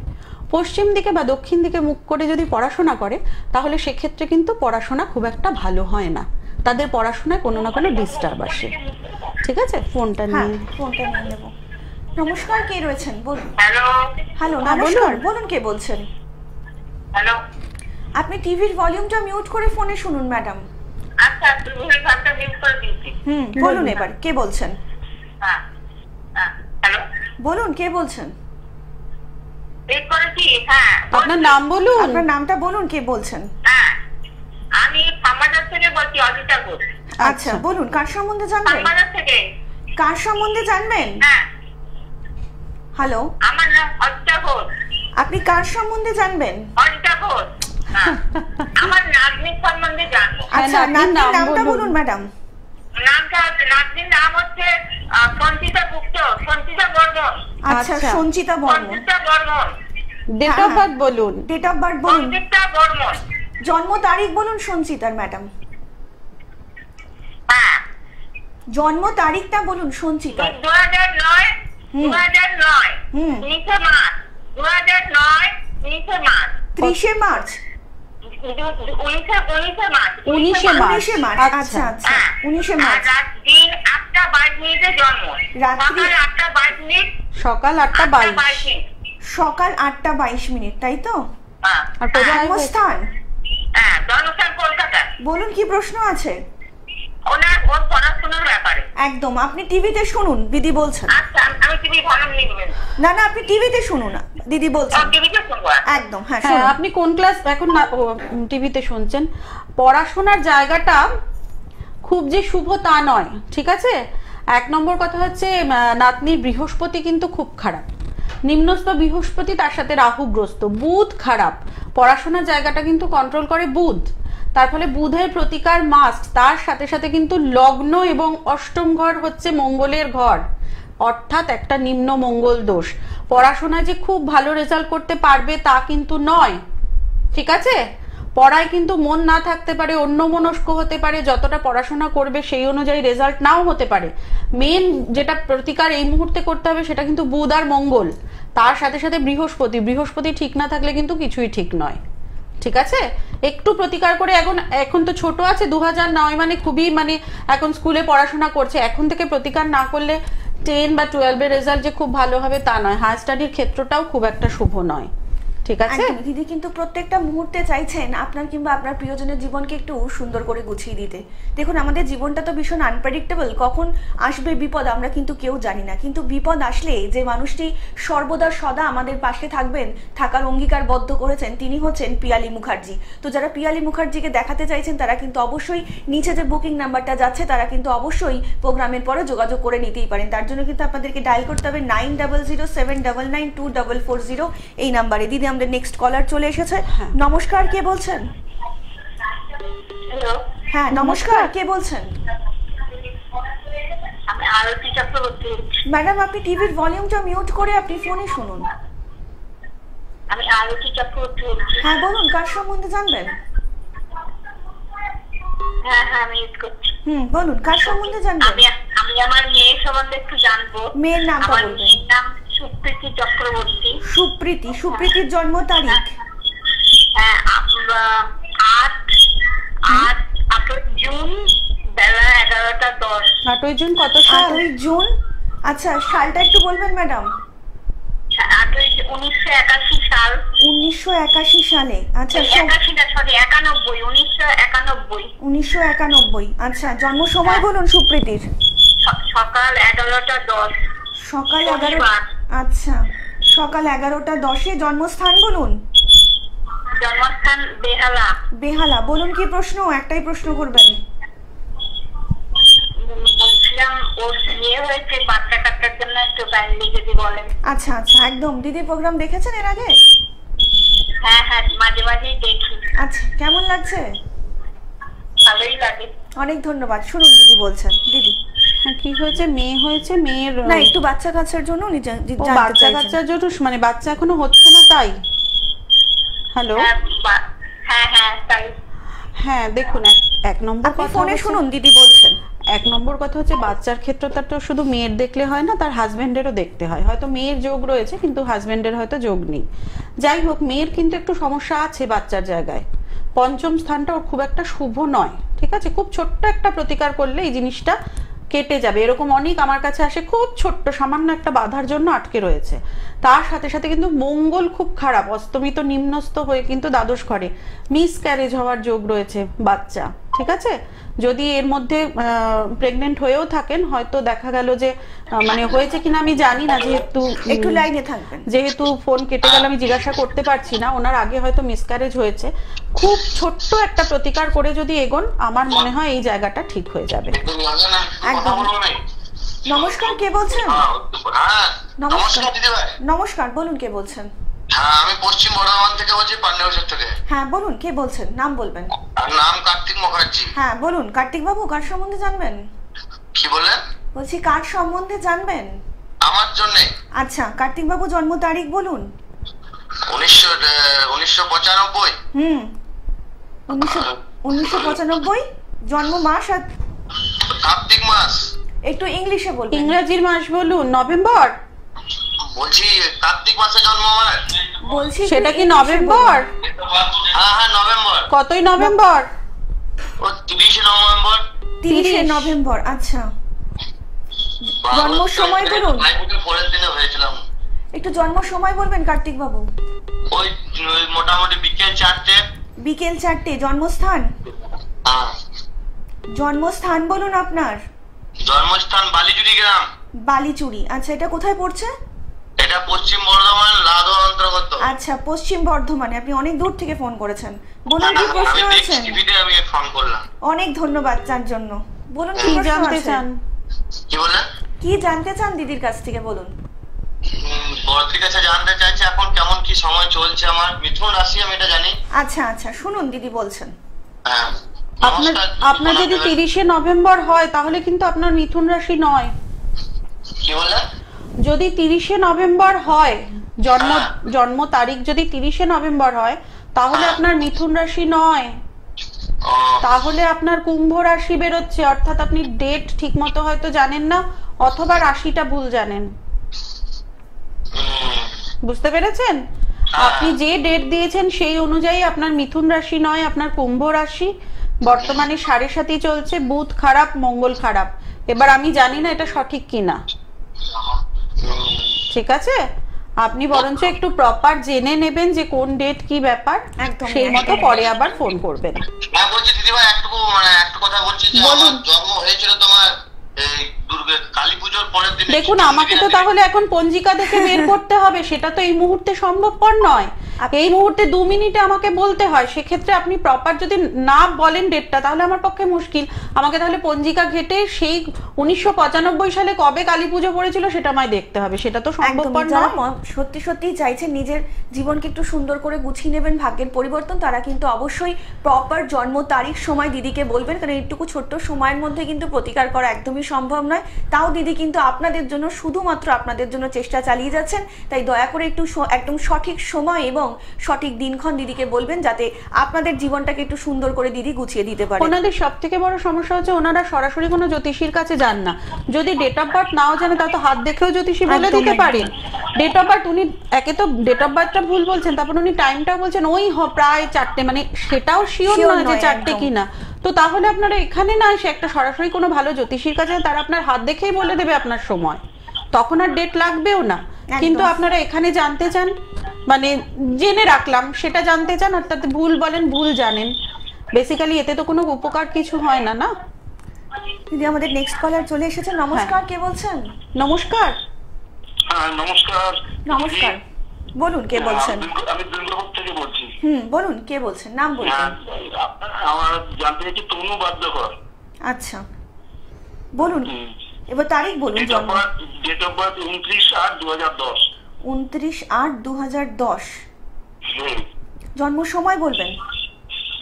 পশ্চিম দিকে বা দক্ষিণ দিকে মুখ করে যদি পড়াশোনা করে তাহলে সেক্ষেত্রে কিন্তু পড়াশোনা খুব একটা ভালো হয় না, তাদের পড়াশোনায় কোনো না কোনো ডিস্টার্ব আসে। ঠিক আছে, ফোনটা নিয়ে নেব। নমস্কার, কে রয়েছেন বলুন। হ্যালো, নমস্কার, বলুন কে বলছেন। হ্যালো, আপনি টিভির ভলিউমটা মিউট করে ফোনে শুনুন ম্যাডাম। আচ্ছা, টিভির ভলিউমটা মিউট করে দিয়েছি। বলুন এবার কে বলছেন। হ্যাঁ, হ্যালো, বলুন কে বলছেন। ঠিক করেছি। হ্যাঁ, আপনার নাম বলুন। আপনার নামটা বলুন, কে বলছেন। হ্যাঁ, আমি ফার্মাদার থেকে বলছি, অজিতা ঘোষ। আচ্ছা, বলুন কার সম্বন্ধে জানবেন। ফার্মাদার থেকে। কার সম্বন্ধে জানবেন। হ্যাঁ, হ্যালো, আমার নাম অজিতা ঘোষ। আপনি কার সম্বন্ধে জানবেন। অজিতা ঘোষ। আমার নাতনির সম্বন্ধে জানবো। আচ্ছা, নাতনির নাতনির নাম নামটা বলুন। বলুন ম্যাডাম। নাতনির নাম হচ্ছে সঞ্চিতা গুপ্ত, সঞ্চিতা বর্মন। আচ্ছা, Sanchita Barman. Sanchita Barman. Date of birth বলুন। ডেট অফ বার্থ বলুন। সঞ্চিতা বর্মন। জন্ম তারিখ বলুন সঞ্চিতার ম্যাডাম। হ্যাঁ, জন্ম তারিখটা বলুন সঞ্চিতার। 2009 2009 19 March 2009 19 March 30 March 19 March 19 March. আচ্ছা আচ্ছা, 19 মার্চ। রাত দিন 8:22 জন্ম। রাত্রি 8:22, সকাল 8:22। সকাল 8:22, তাই তো। হ্যাঁ, আর কোথায় জন্মস্থান জন্মস্থান কলকাতা। বলুন কি প্রশ্ন আছে। ওর পড়াশোনার ব্যাপারে। একদম, আপনি টিভিতে শুনুন, দিদি বলছেন। আচ্ছা, আমি টিভি ভলিউম নিবেন। না না, আপনি টিভিতে শুনুন, দিদি বলছেন। টিভিতে শুনবো। একদম, হ্যাঁ হ্যাঁ, শুনুন। আপনি কোন ক্লাস এখন টিভিতে শুনছেন? পড়াশোনার জায়গাটা খুব যে শুভ তা নয়, ঠিক আছে? 1 নম্বর কথা হচ্ছে নাতনির বৃহস্পতি কিন্তু খুব খারাপ, নিম্নস্থ বৃহস্পতি, তার সাথে রাহুগ্রস্ত, বুধ খারাপ। পড়াশোনার জায়গাটা কিন্তু কন্ট্রোল করে বুধ, তার ফলে বুধের প্রতিকার মাস্ট। তার সাথে সাথে কিন্তু লগ্ন এবং অষ্টম ঘর হচ্ছে মঙ্গলের ঘর, অর্থাৎ একটা নিম্ন মঙ্গল দোষ। পড়াশোনায় যে খুব ভালো রেজাল্ট করতে পারবে তা কিন্তু নয়, ঠিক আছে? পড়ায় কিন্তু মন না থাকতে পারে, অন্যমনস্ক হতে পারে, যতটা পড়াশোনা করবে সেই অনুযায়ী রেজাল্ট নাও হতে পারে। মেন যেটা প্রতিকার এই মুহূর্তে করতে হবে সেটা কিন্তু বুধ আর মঙ্গল, তার সাথে সাথে বৃহস্পতি ঠিক না থাকলে কিন্তু কিছুই ঠিক নয়, ঠিক আছে? একটু প্রতিকার করে, এখন তো ছোট আছে, 2009 মানে খুবই এখন স্কুলে পড়াশোনা করছে, এখন থেকে প্রতিকার না করলে 10 বা 12 এর রেজাল্ট যে খুব ভালো হবে তা নয়। হায়ার স্টাডির ক্ষেত্রটাও খুব একটা শুভ নয়, ঠিক আছে? দিদি কিন্তু প্রত্যেকটা মুহূর্তে চাইছেন আপনার কিংবা আপনার প্রিয়জনের জীবনকে একটু সুন্দর করে গুছিয়ে দিতে। দেখুন, আমাদের জীবনটা তো ভীষণ আনপ্রেডিক্টেবল, কখন আসবে বিপদ আমরা কিন্তু কেউ জানি না, কিন্তু বিপদ আসলে যে মানুষটি সর্বদা সদা আমাদের পাশে থাকার অঙ্গীকারবদ্ধ করেছেন তিনি হচ্ছেন পিয়ালি মুখার্জি। তো যারা পিয়ালি মুখার্জিকে দেখাতে চাইছেন তারা কিন্তু অবশ্যই নিচে যে বুকিং নাম্বারটা যাচ্ছে তারা কিন্তু অবশ্যই প্রোগ্রামের পরে যোগাযোগ করে নিতেই পারেন। তার জন্য কিন্তু আপনাদেরকে ডায়াল করতে হবে 9007992440 এই নাম্বারে। দিদি, আমাদের নেক্সট কলার চলে এসেছে। নমস্কার, কে বলছেন। হ্যালো, হ্যাঁ নমস্কার, কে বলছেন। আমি আরতি চক্রবর্তী। ম্যাডাম, আপনি টিভির ভলিউমটা মিউট করে আপনি ফোনে শুনুন। আমি আরতি চক্রবর্তী বলছি। হ্যাঁ বলুন, কার সম্বন্ধে জানবেন? হ্যাঁ হ্যাঁ আমি ইউজ করছি। বলুন, কার সম্বন্ধে জানবেন? আমি আমার মেয়ের সম্বন্ধে একটু জানবো। মেয়ের নামটা আমার বলবেন। মেয়ের নাম সুপ্রীতি চক্রবর্তী। সুপ্রীতি। সুপ্রীতির জন্ম তারিখ? হ্যাঁ 8 জুন বেলা 11:10। 8 জুন কত সাল? 8 জুন। আচ্ছা, সালটা একটু বলবেন ম্যাডাম? 1981 সাল। 1981 সালে। আচ্ছা, 1991। আচ্ছা, জন্ম সময় বলুন সুপ্রীতির। সকাল 11:10। সকাল 11। আচ্ছা, সকাল 11:10। জন্মস্থান বলুন। জন্মস্থান বেহালা। বেহালা। বলুন কি প্রশ্ন? একটাই প্রশ্ন করবেন। বলছিলাম ওর বিয়ে হয়েছে, বাচ্চা কাচ্চার জন্য একটু কাইন্ডলি যদি বলেন। আচ্ছা আচ্ছা, একদম। দিদির প্রোগ্রাম দেখেছেন এর আগে? হ্যাঁ হ্যাঁ মাঝে মাঝেই দেখি। আচ্ছা, কেমন লাগছে? ভালোই লাগে। অনেক ধন্যবাদ। শুনুন দিদি বলছেন। দিদি কি হয়েছে? মেয়ে হয়েছে, মেয়ের না একটু বাচ্চা কাচ্চার জন্য বাচ্চা কাচ্চার জন্য, মানে বাচ্চা এখনো হচ্ছে না তাই? হ্যালো, হ্যাঁ হ্যাঁ তাই। হ্যাঁ দেখুন, এক নম্বর আপনি কথা ফোনে শুনুন, দিদি বলছেন। 1 নম্বর কথা হচ্ছে বাচ্চার ক্ষেত্রে তার তো শুধু মেয়ের দেখলে হয় না, তার হাজবেন্ডেরও দেখতে হয়। হয়তো মেয়ের যোগ রয়েছে কিন্তু হাজবেন্ডের হয়তো যোগ নেই। যাই হোক, মেয়ের কিন্তু একটু সমস্যা আছে বাচ্চার জায়গায়। 5ম স্থানটা ওর খুব একটা শুভ নয়, ঠিক আছে? খুব ছোট্ট একটা প্রতিকার করলে এই জিনিসটা কেটে যাবে। এরকম অনেক আমার কাছে আসে, খুব ছোট্ট সামান্য একটা বাধার জন্য আটকে রয়েছে। তার সাথে সাথে কিন্তু মঙ্গল খুব খারাপ, অস্তমিত নিম্নস্থ হয়ে কিন্তু দ্বাদশ ঘরে মিসক্যারেজ হওয়ার যোগ রয়েছে বাচ্চা, ঠিক আছে? যদি এর মধ্যে প্রেগনেন্ট হয়েও থাকেন, হয়তো দেখা গেল যে মানে হয়েছে কিনা আমি জানি না, যেহেতু একটু লাইনে থাকবেন। যেহেতু ফোন কেটে গেল আমি জিজ্ঞাসা করতে পারছি না। ওনার আগে হয়তো মিসক্যারেজ হয়েছে। খুব ছোট্ট একটা প্রতিকার করে যদি এগোন, আমার মনে হয় এই জায়গাটা ঠিক হয়ে যাবে। একদম। নমস্কার, কে বলছেন? নমস্কার। নমস্কার, বলুন কে বলছেন? হ্যাঁ, আমি পশ্চিম বর্ধমান থেকে বলছি, পান্ডেশ্বর থেকে। হ্যাঁ বলুন, কে বলছেন? নাম বলবেন। নাম কার্তিক মুখার্জি। হ্যাঁ বলুন। কার্তিক বাবু, কার সম্বন্ধে জানবেন? কি বললেন? বলছি কার সম্বন্ধে জানবেন? আমার জন্য। আচ্ছা, কার্তিক বাবু জন্ম তারিখ বলুন। 1995। 1995। জন্ম মাস আর কার্তিক মাস। একটু ইংলিশে বলবেন। ইংরেজির মাস বলুন। নভেম্বর। বলছি কার্তিক মাসে জন্ম আমার। বলছি সেটা কি নভেম্বর? হ্যাঁ হ্যাঁ নভেম্বর। কতই নভেম্বর? ও 30 নভেম্বর। 30 নভেম্বর। আচ্ছা, জন্ম সময় বলুন। পরের দিনে হয়েছিলাম। একটু জন্ম সময় বলবেন কার্তিক বাবু। ওই মোটামুটি বিকেল 4টে। বিকেল 4টে। জন্মস্থান? হ্যাঁ। জন্মস্থান বলুন আপনার। জন্মস্থান বালিচুরি গ্রাম। বালিচুরি। আচ্ছা, এটা কোথায় পড়ছে? এটা পশ্চিম বর্ধমান লাদোর অন্তর্গত। আচ্ছা, পশ্চিম বর্ধমানে। আপনি অনেক দূর থেকে ফোন করেছেন। বলুন কি প্রশ্ন আছে? আমি ফোন করলাম। অনেক ধন্যবাদ তার জন্য। বলুন কি কি প্রশ্ন জানতে আছে? চান? কি বললেন? কি জানতে চান দিদির কাছ থেকে বলুন। বড়দির কাছে জানতে চাইছি এখন কেমন কি সময় চলছে আমার। মিথুন রাশি, আমি এটা জানি। আচ্ছা আচ্ছা, শুনুন দিদি বলছেন। হ্যাঁ। আপনার যদি 30 নভেম্বর হয় তাহলে কিন্তু আপনার মিথুন রাশি নয়। কি বললেন? যদি 30 নভেম্বর হয়, জন্ম তারিখ যদি 30 নভেম্বর হয়, তাহলে আপনার মিথুন রাশি নয়, তাহলে আপনার কুম্ভ রাশি বেরোচ্ছে। অর্থাৎ আপনি ডেট ঠিক মতো হয়তো জানেন না, অথবা রাশিটা ভুল জানেন। বুঝতে পেরেছেন? আপনি যে ডেট দিয়েছেন সেই অনুযায়ী আপনার মিথুন রাশি নয়, আপনার কুম্ভ রাশি। বর্তমানে 7.5 চলছে, বুধ খারাপ, মঙ্গল খারাপ। এবার আমি জানি না এটা সঠিক কিনা, ঠিক আছে? আপনি বরঞ্চ একটু প্রপার জেনে নেবেন যে কোন ডেট কি ব্যাপার, সেই মতো পরে আবার ফোন করবেন। হ্যাঁ বলছি দিদিভাই, একটু কথা বলছি যে আমার জন্ম হয়েছিল তোমার এই কালী পুজোর পরের দিন। দেখুন, আমাকে তো তাহলে এখন পঞ্জিকা দেখে বের করতে হবে, সেটা তো এই মুহূর্তে সম্ভবপর নয়। এই মুহূর্তে 2 মিনিটে আমাকে বলতে হয়। সেক্ষেত্রে আপনি প্রপার যদি না বলেন ডেটটা, তাহলে আমার পক্ষে মুশকিল। আমাকে তাহলে পঞ্জিকা ঘেটে সেই 1995 সালে কবে কালী পুজো পড়েছিল সেটা আমায় দেখতে হবে। সেটা তো সম্ভবপর নয়। সত্যি সত্যি চাইছেন নিজের জীবনকে একটু সুন্দর করে গুছিয়ে নেবেন, ভাগ্যের পরিবর্তন, তারা কিন্তু অবশ্যই প্রপার জন্ম তারিখ সময় দিদিকে বলবেন, কারণ এইটুকু ছোট্ট সময়ের মধ্যে কিন্তু প্রতিকার করা একদমই সম্ভব নয়। তাও তাও দিদি কিন্তু আপনাদের জন্য, শুধুমাত্র আপনাদের জন্য চেষ্টা চালিয়ে যাচ্ছেন। তাই দয়া করে একটু একদম সঠিক সময় এবং সঠিক দিনক্ষণ দিদিকে বলবেন, যাতে আপনাদের জীবনটাকে একটু সুন্দর করে দিদি গুছিয়ে দিতে পারে। ওনাদের সব থেকে বড় সমস্যা হচ্ছে ওনারা সরাসরি কোনো জ্যোতিষীর কাছে যান না। যদি ডেট অফ বার্থ নাও জানে, তা তো হাত দেখেও জ্যোতিষী বলে দিতে পারেন। ডেট অফ বার্থ উনি একে তো ডেট অফ বার্থটা ভুল বলছেন, তারপর উনি টাইমটা বলছেন ওই প্রায় 4টে, মানে সেটাও শিওর নয় যে 4টে কিনা। তো তাহলে আপনারা এখানে না এসে একটা সরাসরি কোনো ভালো জ্যোতিষীর কাছে, তারা আপনার হাত দেখেই বলে দেবে আপনার সময়, তখন আর ডেট লাগবেও না। কিন্তু আপনারা এখানে জানতে চান, মানে জেনে রাখলাম সেটা জানতে চান, আর তাতে ভুল বলেন, ভুল জানেন, বেসিক্যালি এতে তো কোনো উপকার কিছু হয় না। না দিদি, আমাদের নেক্সট কলার চলে এসেছে। নমস্কার, কে বলছেন? নমস্কার। নমস্কার। নমস্কার, বলুন কে বলছেন? আমি দুর্গাপুর থেকে বলছি। বলুন কে বলছেন, নাম বলুন। আমার জানতে চাইছি তনু বাদ্যকর। আচ্ছা, বলুন এবার তারিখ বলুন। জন্ম ডেট অফ বার্থ 29/8/2010। 29/8/2010। জন্ম সময় বলবেন।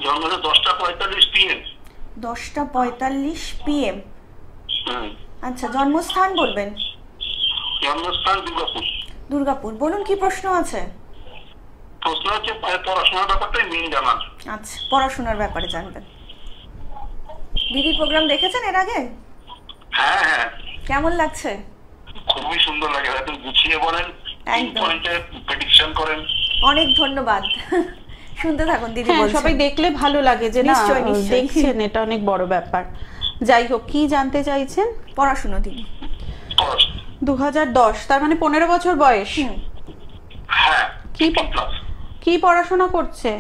জন্ম 10:45 PM। 10:45 PM। আচ্ছা, জন্মস্থান বলবেন। জন্মস্থান দুর্গাপুর। দুর্গাপুর। বলুন কি প্রশ্ন আছে? প্রশ্ন হচ্ছে পড়াশোনার ব্যাপারটাই মেইন জানার। আচ্ছা, পড়াশোনার ব্যাপারে জানবেন। দিদি প্রোগ্রাম দেখেছেন এর আগে? হ্যাঁ হ্যাঁ। কেমন লাগছে? খুবই সুন্দর লাগে, একদম গুছিয়ে বলেন, পয়েন্টে প্রেডিকশন করেন। অনেক ধন্যবাদ। শুনতে থাকুন দিদি বলছেন। সবাই দেখলে ভালো লাগে যে না দেখছেন, এটা অনেক বড় ব্যাপার। যাই হোক, কি জানতে চাইছেন? পড়াশোনা দিদি। 2010, তার মানে 15 বছর বয়স। হ্যাঁ। কি পড়াশোনা করছে?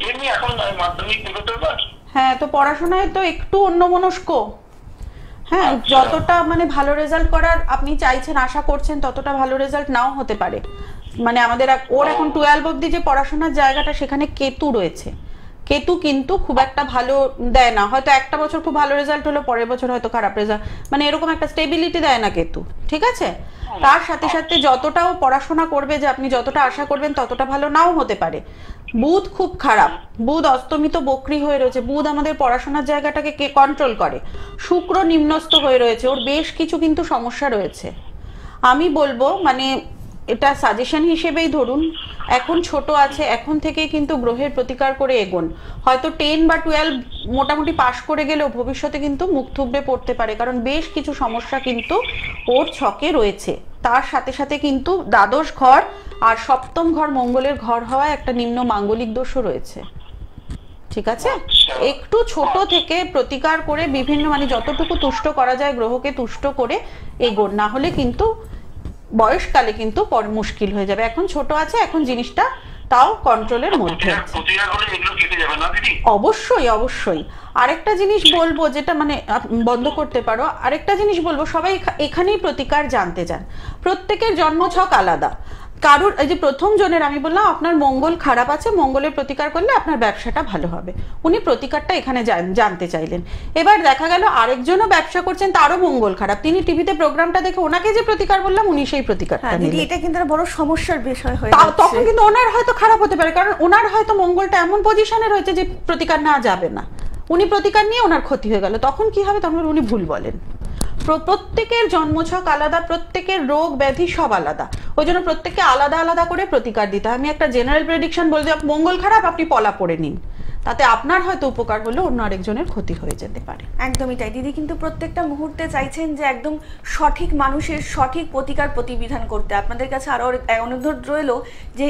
এমনি এখন মাধ্যমিক দিতে পার। হ্যাঁ, তো পড়াশোনায় তো একটু অন্যমনস্ক। হ্যাঁ, যতটা মানে ভালো রেজাল্ট করার আপনি চাইছেন, আশা করছেন, ততটা ভালো রেজাল্ট নাও হতে পারে। মানে আমাদের ওর এখন 12 অবধি যে পড়াশোনার জায়গাটা, সেখানে কেতু রয়েছে। কেতু কিন্তু খুব একটা ভালো দেয় না, হয়তো একটা বছর খুব ভালো রেজাল্ট হলো, পরের বছর হয়তো খারাপ রেজাল্ট, মানে এরকম একটা স্টেবিলিটি দেয় না কেতু, ঠিক আছে? তার সাথে সাথে যতটাও পড়াশোনা করবে, যে আপনি যতটা আশা করবেন ততটা ভালো নাও হতে পারে। বুধ খুব খারাপ, বুধ অস্তমিত বক্রী হয়ে রয়েছে। বুধ আমাদের পড়াশোনার জায়গাটাকে কন্ট্রোল করে। শুক্র নিম্নস্থ হয়ে রয়েছে, ওর বেশ কিছু কিন্তু সমস্যা রয়েছে। আমি বলবো, মানে এটা সাজেশন হিসেবেই ধরুন, এখন ছোট আছে, এখন থেকে কিন্তু গ্রহের প্রতিকার করে এগোন। হয়তো 10 বা 12 মোটামুটি পাশ করে গেলেও ভবিষ্যতে কিন্তু মুখ থুবড়ে পড়তে পারে, কারণ বেশ কিছু সমস্যা কিন্তু ওর ছকে রয়েছে। তার সাথে সাথে কিন্তু দ্বাদশ ঘর আর সপ্তম ঘর মঙ্গলের ঘর হওয়ায় একটা নিম্ন মাঙ্গলিক দোষও রয়েছে, ঠিক আছে? একটু ছোট থেকে প্রতিকার করে বিভিন্ন, মানে যতটুকু তুষ্ট করা যায় গ্রহকে তুষ্ট করে এগোন, না হলে কিন্তু বয়সকালে কিন্তু মুশকিল হয়ে যাবে। এখন ছোট আছে, এখন জিনিসটা তাও কন্ট্রোলের মধ্যে আছে। অবশ্যই অবশ্যই। আরেকটা জিনিস বলবো, যেটা মানে বন্ধ করতে পারো, আরেকটা জিনিস বলবো, সবাই এখানেই প্রতিকার জানতে চান। প্রত্যেকের জন্মছক আলাদা। কারুর এই যে প্রথম জনের আমি বললাম আপনার মঙ্গল খারাপ আছে, মঙ্গলের প্রতিকার করলে আপনার ব্যবসাটা ভালো হবে, উনি প্রতিকারটা এখানে জানতে চাইলেন। এবার দেখা গেল আরেকজনও ব্যবসা করছেন, তারও মঙ্গল খারাপ, তিনি টিভিতে প্রোগ্রামটা দেখে ওনাকে যে প্রতিকার বললাম উনি সেই প্রতিকারটা নিলেন। এটা কিন্তু বড় সমস্যার বিষয় হয়ে যাচ্ছে। তখন কিন্তু ওনার হয়তো খারাপ হতে পারে, কারণ ওনার হয়তো মঙ্গলটা এমন পজিশনে রয়েছে যে প্রতিকার না যাবে না, উনি প্রতিকার নিয়ে ওনার ক্ষতি হয়ে গেল, তখন কি হবে? তখন উনি ভুল বলেন। প্রত্যেকের জন্মছক আলাদা, প্রত্যেকের রোগ ব্যাধি সব আলাদা, ওই জন্য প্রত্যেককে আলাদা আলাদা করে প্রতিকার দিতে হয়। আমি একটা জেনারেল প্রেডিকশন বলছি, মঙ্গল খারাপ, আপনি পলা পড়ে নিন, তাতে আপনার হয়তো উপকার হলো, অন্য আরেকজনের ক্ষতি হয়ে যেতে পারে। একদমই তাই দিদি, কিন্তু প্রত্যেকটা মুহূর্তে চাইছেন যে একদম সঠিক মানুষের সঠিক প্রতিকার প্রতিবিধান করতে। আপনাদের কাছে আরো অনুরোধ রইল যে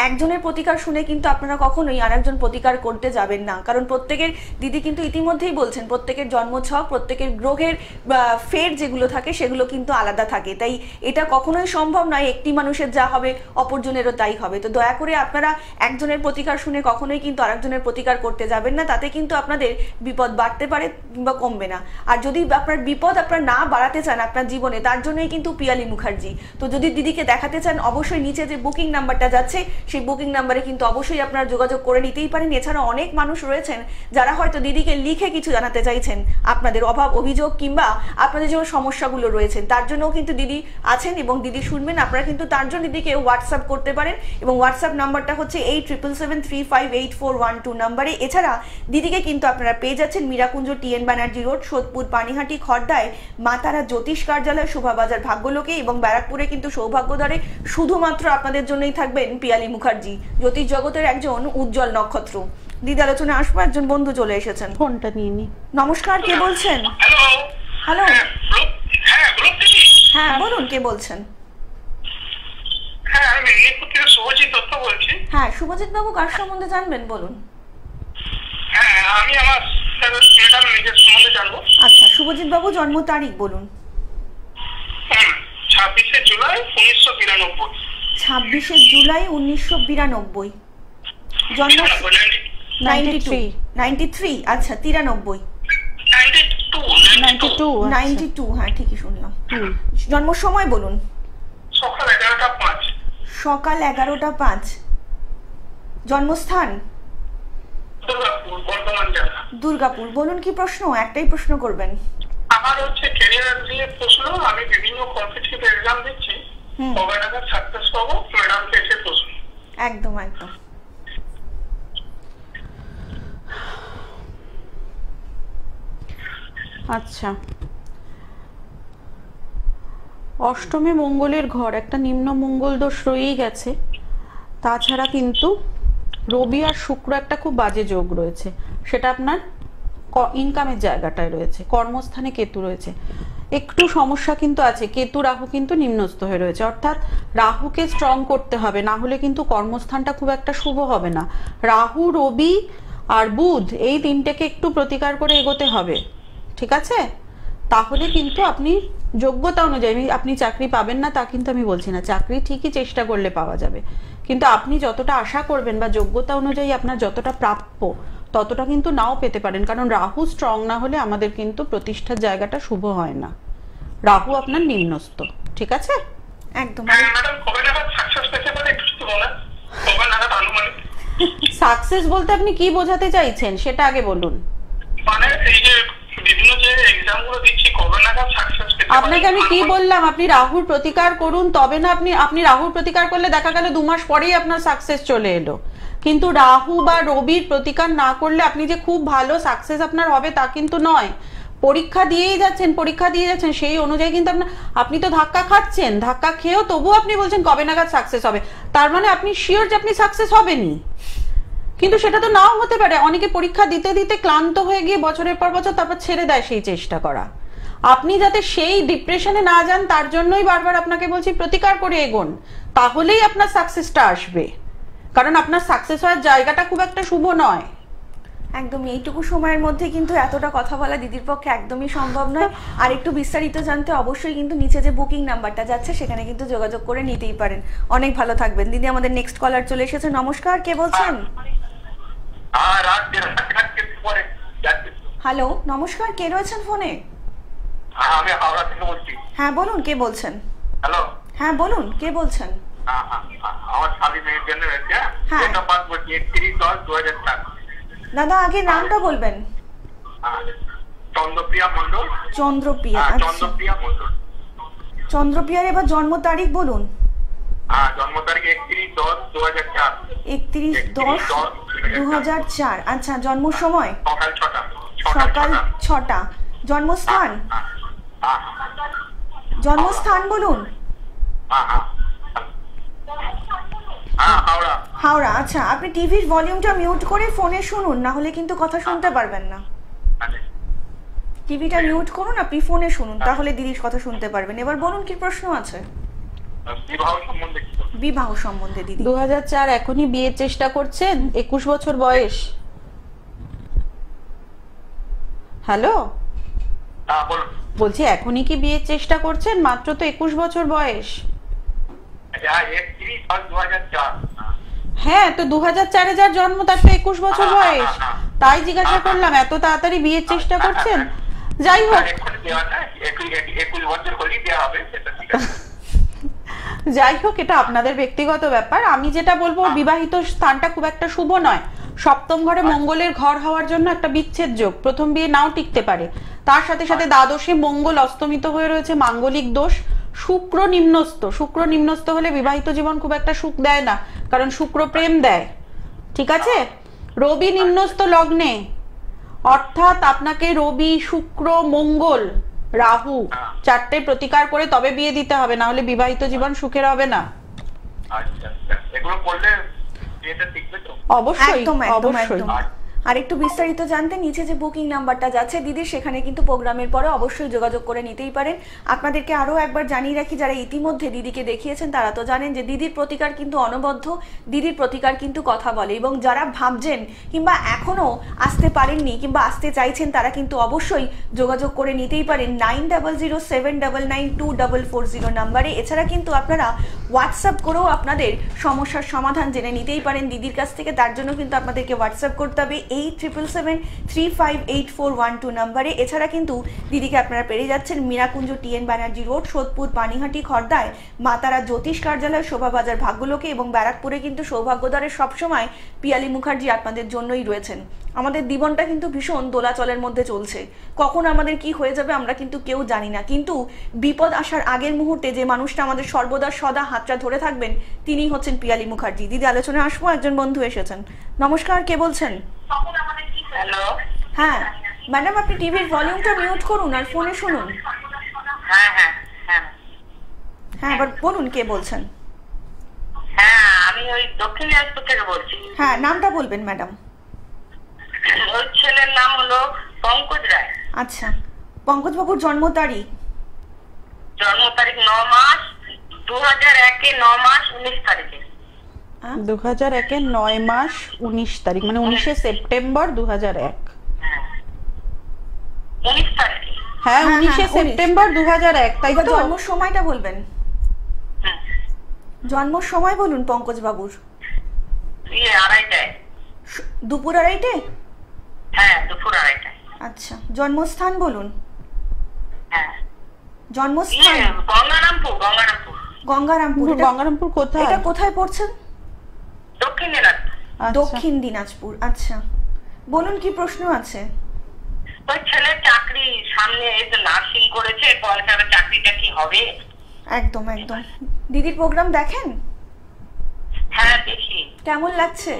একজনের প্রতিকার শুনে কিন্তু আপনারা কখনোই আরেকজন প্রতিকার করতে যাবেন না, কারণ প্রত্যেকের, দিদি কিন্তু ইতিমধ্যেই বলছেন, প্রত্যেকের জন্মছক, প্রত্যেকের গ্রহের ফের যেগুলো থাকে সেগুলো কিন্তু আলাদা থাকে, তাই এটা কখনোই সম্ভব নয় একটি মানুষের যা হবে অপরজনেরও তাই হবে। তো দয়া করে আপনারা একজনের প্রতিকার শুনে কখনোই কিন্তু আরেকজনের প্রতিকার করতে যাবেন না, তাতে কিন্তু আপনাদের বিপদ বাড়তে পারে কিংবা কমবে না। আর যদি আপনার বিপদ আপনার না বাড়াতে চান আপনার জীবনে, তার জন্যই কিন্তু পিয়ালি মুখার্জি। তো যদি দিদিকে দেখাতে চান, অবশ্যই নিচে যে বুকিং নাম্বারটা যাচ্ছে সেই বুকিং নাম্বারে কিন্তু অবশ্যই আপনারা যোগাযোগ করে নিতেই পারেন। এছাড়া অনেক মানুষ রয়েছেন যারা হয়তো দিদিকে লিখে কিছু জানাতে চাইছেন, আপনাদের অভাব অভিযোগ কিংবা আপনাদের যে সমস্যাগুলো রয়েছেন, তার জন্যও কিন্তু দিদি আছেন এবং দিদি শুনবেন। আপনারা কিন্তু তার জন্য দিদিকে হোয়াটসঅ্যাপ করতে পারেন এবং হোয়াটসঅ্যাপ নাম্বারটা হচ্ছে 8777358412 নাম্বারে পারে। এছাড়া দিদিকে কিন্তু আপনারা পেয়ে যাচ্ছেন মীরাকুঞ্জ TN ব্যানার্জি রোড, সোদপুর, পানিহাটি, খড়দায় মাতারা জ্যোতিষ কার্যালয়, শোভাবাজার, ভাগ্যলোকে এবং ব্যারাকপুরে কিন্তু সৌভাগ্যদ্বারে শুধুমাত্র আপনাদের জন্যই থাকবেন পিয়ালি মুখার্জি, জ্যোতিষ জগতের একজন উজ্জ্বল নক্ষত্র। দিদি আলোচনা আসবো, একজন বন্ধু চলে এসেছেন, ফোনটা নিয়ে নি। নমস্কার, কে বলছেন? হ্যালো হ্যালো, হ্যাঁ গ্রুপ দিদি। হ্যাঁ বলুন, কে বলছেন? হ্যাঁ আমি মেদিনীপুর থেকে শুভজিৎ দত্ত বলছি। হ্যাঁ শুভজিৎ বাবু, কার সম্বন্ধে জানবেন বলুন। হ্যাঁ আমি আমার ম্যাডাম নিজের সম্বন্ধে জানবো। আচ্ছা শুভজিৎ বাবু, জন্ম তারিখ বলুন। 26শে জুলাই 1992। 26শে জুলাই 1992। জন্ম 93। আচ্ছা 93। 92। 92, হ্যাঁ ঠিকই শুনলাম। জন্ম সময় বলুন। সকাল 11টা 5। সকাল 11টা 5। জন্মস্থান দুর্গাপুর, বর্ধমান জেলা। দুর্গাপুর। বলুন কি প্রশ্ন? একটাই প্রশ্ন করবেন। আমার হচ্ছে ক্যারিয়ার দিয়ে প্রশ্ন। আমি বিভিন্ন কম্পিটিটিভ এক্সাম দিচ্ছি, কবে নাগাদ সাকসেস পাবো ম্যাডামকে এসে প্রশ্ন। একদম একদম। আচ্ছা, অষ্টমে মঙ্গলের ঘর, একটা নিম্ন মঙ্গল দোষ রয়েই গেছে। তাছাড়া কিন্তু রবি আর শুক্র একটা খুব বাজে যোগ রয়েছে, সেটা আপনার ইনকামের জায়গাটায় রয়েছে। কর্মস্থানে কেতু রয়েছে, একটু সমস্যা কিন্তু আছে। কেতু রাহু কিন্তু নিম্নস্থ হয়ে রয়েছে, অর্থাৎ রাহুকে স্ট্রং করতে হবে, না হলে কিন্তু কর্মস্থানটা খুব একটা শুভ হবে না। রাহু, রবি আর বুধ, এই তিনটেকে একটু প্রতিকার করে এগোতে হবে, ঠিক আছে? তাহলে কিন্তু আপনি যোগ্যতা অনুযায়ী, আপনি চাকরি পাবেন না তা কিন্তু আমি বলছি না, চাকরি ঠিকই চেষ্টা করলে পাওয়া যাবে, কিন্তু আপনি যতটা আশা করবেন বা যোগ্যতা অনুযায়ী আপনার যতটা প্রাপ্য ততটা কিন্তু নাও পেতে পারেন, কারণ রাহু স্ট্রং না হলে আমাদের কিন্তু প্রতিষ্ঠার জায়গাটা শুভ হয় না। রাহু আপনার নিম্নস্থ, ঠিক আছে? একদম। ম্যাডাম কবে নাগাদ সাকসেস পেতে পারে একটু যদি বলেন, কবে নাগাদ আনুমানিক? সাকসেস বলতে আপনি কি বোঝাতে চাইছেন সেটা আগে বলুন। মানে এই যে বিভিন্ন যে এক্সামগুলো দিচ্ছি, কবে নাগাদ সাকসেস পেতে পারে? আপনাকে আমি কি বললাম, আপনি রাহুর প্রতিকার করুন, তবে না আপনি রাহুর প্রতিকার করলে দেখা গেল 2 মাস পরেই আপনার সাকসেস চলে এলো। কিন্তু রাহু বা রবির প্রতিকার না করলে আপনি যে খুব ভালো সাকসেস আপনার হবে তা কিন্তু নয়। পরীক্ষা দিয়েই যাচ্ছেন, সেই অনুযায়ী কিন্তু আপনি তো ধাক্কা খাচ্ছেন, ধাক্কা খেয়েও তবুও আপনি বলছেন কবে নাগাদ সাকসেস হবে, তার মানে আপনি শিওর যে আপনি সাকসেস হবেনই। কিন্তু সেটা তো নাও হতে পারে। অনেকে পরীক্ষা দিতে দিতে ক্লান্ত হয়ে গিয়ে বছরের পর বছর তারপর ছেড়ে দেয় সেই চেষ্টা করা। আপনি যাতে সেই ডিপ্রেশনে না যান তার জন্যই বারবার আপনাকে বলছি প্রতিকার করে এগোন, তাহলেই আপনার সাকসেসটা আসবে, কারণ আপনার সাকসেস হওয়ার জায়গাটা খুব একটা শুভ নয়। একদম এইটুকু সময়ের মধ্যে কিন্তু এতটা কথা বলা দিদির পক্ষে একদমই সম্ভব নয়। আর একটু বিস্তারিত জানতে অবশ্যই কিন্তু নিচে যে বুকিং নাম্বারটা যাচ্ছে সেখানে কিন্তু যোগাযোগ করে নিতেই পারেন। অনেক ভালো থাকবেন দিদি। আমাদের নেক্সট কলার চলে এসেছে, নমস্কার, কে বলছেন? হ্যালো নমস্কার, কে রয়েছেন ফোনে? আমি হাওড়া থেকে বলছি। হ্যাঁ বলুন, কে বলছেন? হ্যালো, হ্যাঁ বলুন, কে বলছেন? আমার শালি মেয়ের জন্য হয়েছে। হ্যাঁ। এটা পাস বলছি 31/10/2004। দাদা আগে নামটা বলবেন। চন্দ্রপ্রিয়া মন্ডল। চন্দ্রপ্রিয়া, আচ্ছা চন্দ্রপ্রিয়া মন্ডল। চন্দ্রপ্রিয়ার এবার জন্ম তারিখ বলুন। জন্ম তারিখ 31/10/2004। 31/10/2004। আচ্ছা, জন্ম সময় সকাল 6টা। সকাল 6টা। জন্মস্থান জন্মস্থান বলুন। হাওড়া। হাওড়া। আচ্ছা, আপনি টিভির ভলিউমটা মিউট করে ফোনে শুনুন, না হলে কিন্তু কথা শুনতে পারবেন না। টিভিটা মিউট করুন, আপনি ফোনে শুনুন, তাহলে দিদির কথা শুনতে পারবেন। এবার বলুন কি প্রশ্ন আছে? বিবাহ সম্বন্ধে দিদি। 2004, এখনই বিয়ের চেষ্টা করছেন, 21 বছর বয়স। হ্যালো, বলছি এখনই কি বিয়ের চেষ্টা করছেন? মাত্র তো 21 বছর বয়স। হ্যাঁ, তো 2004-এ যার জন্ম তার তো 21 বছর বয়স, তাই জিজ্ঞাসা করলাম এত তাড়াতাড়ি বিয়ের চেষ্টা করছেন। যাই হোক, যাই হোক, এটা আপনাদের ব্যক্তিগত ব্যাপার। আমি যেটা বলবো, বিবাহিত স্থানটা খুব একটা শুভ নয়। সপ্তম ঘরে মঙ্গলের ঘর হওয়ার জন্য একটা বিচ্ছেদ যোগ, প্রথম বিয়ে নাও টিকতে পারে। তার সাথে সাথে দ্বাদশে মঙ্গল অস্তমিত হয়ে রয়েছে, মাঙ্গলিক দোষ। শুক্র নিম্নস্থ হলে বিবাহিত জীবন খুব একটা সুখ দেয় না, কারণ শুক্র প্রেম দেয়, ঠিক আছে? রবি নিম্নস্থ লগ্নে, অর্থাৎ আপনাকে রবি, শুক্র, মঙ্গল, রাহু চারটে প্রতিকার করে তবে বিয়ে দিতে হবে, না হলে বিবাহিত জীবন সুখের হবে না। আচ্ছা আচ্ছা, এগুলো করলে বিয়েটা টিকবে তো? অবশ্যই একদম একদম অবশ্যই। একদম। আর একটু বিস্তারিত জানতে নিচে যে বুকিং নাম্বারটা যাচ্ছে দিদির, সেখানে কিন্তু প্রোগ্রামের পরে অবশ্যই যোগাযোগ করে নিতেই পারেন। আপনাদেরকে আরও একবার জানিয়ে রাখি, যারা ইতিমধ্যে দিদিকে দেখিয়েছেন তারা তো জানেন যে দিদির প্রতিকার কিন্তু অনবদ্য, দিদির প্রতিকার কিন্তু কথা বলে। এবং যারা ভাবছেন কিংবা এখনও আসতে পারেননি কিংবা আসতে চাইছেন তারা কিন্তু অবশ্যই যোগাযোগ করে নিতেই পারেন 9007992440 নাম্বারে। এছাড়া কিন্তু আপনারা হোয়াটসঅ্যাপ করেও আপনাদের সমস্যার সমাধান জেনে নিতেই পারেন দিদির কাছ থেকে। তার জন্য কিন্তু আপনাদেরকে হোয়াটসঅ্যাপ করতে হবে 8777358412 নাম্বারে। এছাড়া কিন্তু দিদিকে আপনারা পেয়ে যাচ্ছেন মীরাকুঞ্জ TN ব্যানার্জি রোড, সোদপুর, পানিহাটি, খর্দায় মাতারা জ্যোতিষ কার্যালয়, শোভাবাজার, ভাগ্যলোকে এবং ব্যারাকপুরে কিন্তু সৌভাগ্যদ্বারে সবসময় পিয়ালি মুখার্জি আপনাদের জন্যই রয়েছেন। আমাদের জীবনটা কিন্তু ভীষণ দোলাচলের মধ্যে চলছে, কখন আমাদের কি হয়ে যাবে আমরা কিন্তু কেউ জানি না, কিন্তু বিপদ আসার আগের মুহূর্তে যে মানুষটা আমাদের সর্বদা সদা হাতটা ধরে থাকবেন তিনিই হচ্ছেন পিয়ালি মুখার্জি। দিদি আলোচনায় আসবো, একজন বন্ধু এসেছেন। নমস্কার, কে বলছেন? হ্যালো, হ্যাঁ ম্যাডাম, আপনি টিভির ভলিউমটা মিউট করুন আর ফোনে শুনুন। হ্যাঁ হ্যাঁ হ্যাঁ হ্যাঁ, এবার বলুন কে বলছেন। হ্যাঁ, আমি ওই দক্ষিণ দিনাজপুর থেকে বলছি। হ্যাঁ, নামটা বলবেন ম্যাডাম। ওই ছেলের নাম হলো পঙ্কজ রায়। আচ্ছা, পঙ্কজবাবুর জন্ম তারিখ? জন্ম তারিখ 9 মাস 2001 9 মাস 19 তারিখে। 2001 9 মাস 19 তারিখ, মানে 19 সেপ্টেম্বর 2001। 19 তারিখে। হ্যাঁ, 19 সেপ্টেম্বর 2001, তাই এবার তো? জন্ম সময়টা বলবেন, জন্ম সময় বলুন পঙ্কজ বাবুর। আড়াইটায়। দুপুর আড়াইটে? হ্যাঁ, দুপুর আড়াইটায়। আচ্ছা, জন্মস্থান বলুন। হ্যাঁ, জন্মস্থান গঙ্গারামপুর। গঙ্গারামপুর। গঙ্গারামপুর। গঙ্গারামপুর কোথায়? এটা কোথায় পড়ছেন? দক্ষিণ দিনাজপুর। আচ্ছা। দক্ষিণ দিনাজপুর। আচ্ছা, বলুন কি প্রশ্ন আছে? ওই ছেলের চাকরি সামনে, এই তো নার্সিং করেছে, পয়সার চাকরিটা কি হবে? একদম একদম। দিদির প্রোগ্রাম দেখেন? হ্যাঁ, দেখি। কেমন লাগছে?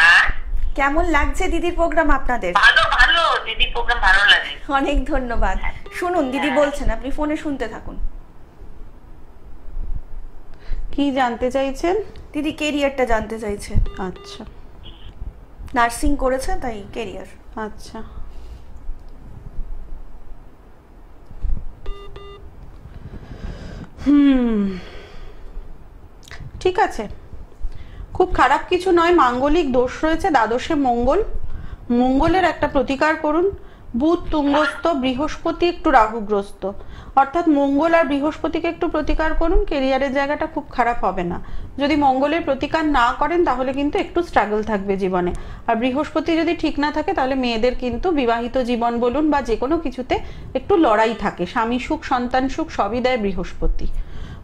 আর কেমন লাগছে দিদির প্রোগ্রাম আপনাদের? ভালো ভালো, দিদি প্রোগ্রাম ভালো লাগে। অনেক ধন্যবাদ। শুনুন, দিদি বলছেন, আপনি ফোনে শুনতে থাকুন। কি জানতে চাইছেন? দিদি কেরিয়ারটা জানতে চাইছে। আচ্ছা নার্সিং করেছে তাই কেরিয়ার। আচ্ছা, ঠিক আছে, খুব খারাপ কিছু নয়। মাঙ্গলিক দোষ রয়েছে, দ্বাদশে মঙ্গল, মঙ্গলের একটা প্রতিকার করুন। বুধ তুঙ্গস্থ, বৃহস্পতি একটু রাহুগ্রস্ত, অর্থাৎ মঙ্গল আর বৃহস্পতিকে একটু প্রতিকার করুন। কেরিয়ারের জায়গাটা খুব খারাপ হবে না। যদি মঙ্গলের প্রতিকার না করেন তাহলে কিন্তু একটু স্ট্রাগল থাকবে জীবনে। আর বৃহস্পতি যদি ঠিক না থাকে তাহলে মেয়েদের কিন্তু বিবাহিত জীবন বলুন বা যে কোনো কিছুতে একটু লড়াই থাকে। স্বামী সুখ, সন্তান সুখ সবই দেয় বৃহস্পতি।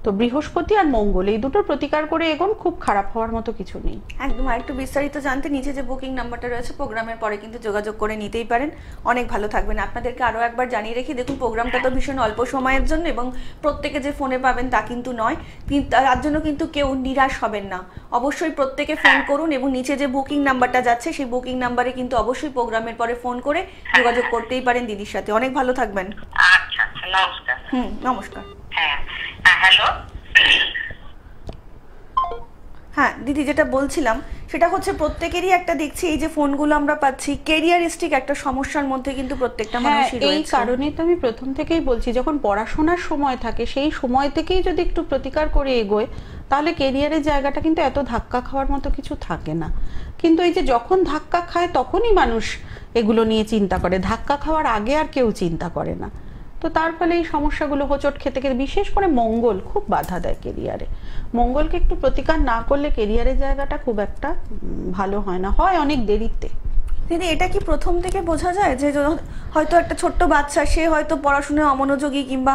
তো বৃহস্পতি আর মঙ্গল এই দুটো প্রতিকার করে এগোন, খুব খারাপ হওয়ার মতো কিছু নেই। একদম। আর একটু বিস্তারিত জানতে নিচে যে বুকিং নাম্বারটা রয়েছে প্রোগ্রামের পরে কিন্তু যোগাযোগ করে নিতেই পারেন। অনেক ভালো থাকবেন। আপনাদেরকে আরও একবার জানিয়ে রেখি, দেখুন প্রোগ্রামটা তো ভীষণ অল্প সময়ের জন্য এবং প্রত্যেকে যে ফোনে পাবেন তা কিন্তু নয়, তার জন্য কিন্তু কেউ নিরাশ হবেন না। অবশ্যই প্রত্যেকে ফোন করুন এবং নিচে যে বুকিং নাম্বারটা যাচ্ছে সেই বুকিং নাম্বারে কিন্তু অবশ্যই প্রোগ্রামের পরে ফোন করে যোগাযোগ করতেই পারেন দিদির সাথে। অনেক ভালো থাকবেন। আচ্ছা আচ্ছা, নমস্কার। নমস্কার। হ্যাঁ হ্যালো। হ্যাঁ দিদি, যেটা বলছিলাম সেটা হচ্ছে প্রত্যেকেরই একটা দেখছি এই যে ফোনগুলো আমরা পাচ্ছি কেরিয়ারিস্টিক একটা সমস্যার মধ্যে কিন্তু প্রত্যেকটা মানুষই রয়েছে। এই কারণে তো আমি প্রথম থেকেই বলছি, যখন পড়াশোনার সময় থাকে সেই সময় থেকেই যদি একটু প্রতিকার করে এগোয় তাহলে কেরিয়ারের জায়গাটা কিন্তু এত ধাক্কা খাওয়ার মতো কিছু থাকে না। কিন্তু এই যে যখন ধাক্কা খায় তখনই মানুষ এগুলো নিয়ে চিন্তা করে, ধাক্কা খাওয়ার আগে আর কেউ চিন্তা করে না। তো তার ফলে এই সমস্যাগুলো হোঁচট খেতে খেতে, বিশেষ করে মঙ্গল খুব বাধা দেয় কেরিয়ারে। মঙ্গলকে একটু প্রতিকার না করলে কেরিয়ারের জায়গাটা খুব একটা ভালো হয় না, হয় অনেক দেরিতে। দিদি, এটা কি প্রথম থেকে বোঝা যায় যে হয়তো একটা ছোট্ট বাচ্চা, সে হয়তো পড়াশোনায় অমনোযোগী কিংবা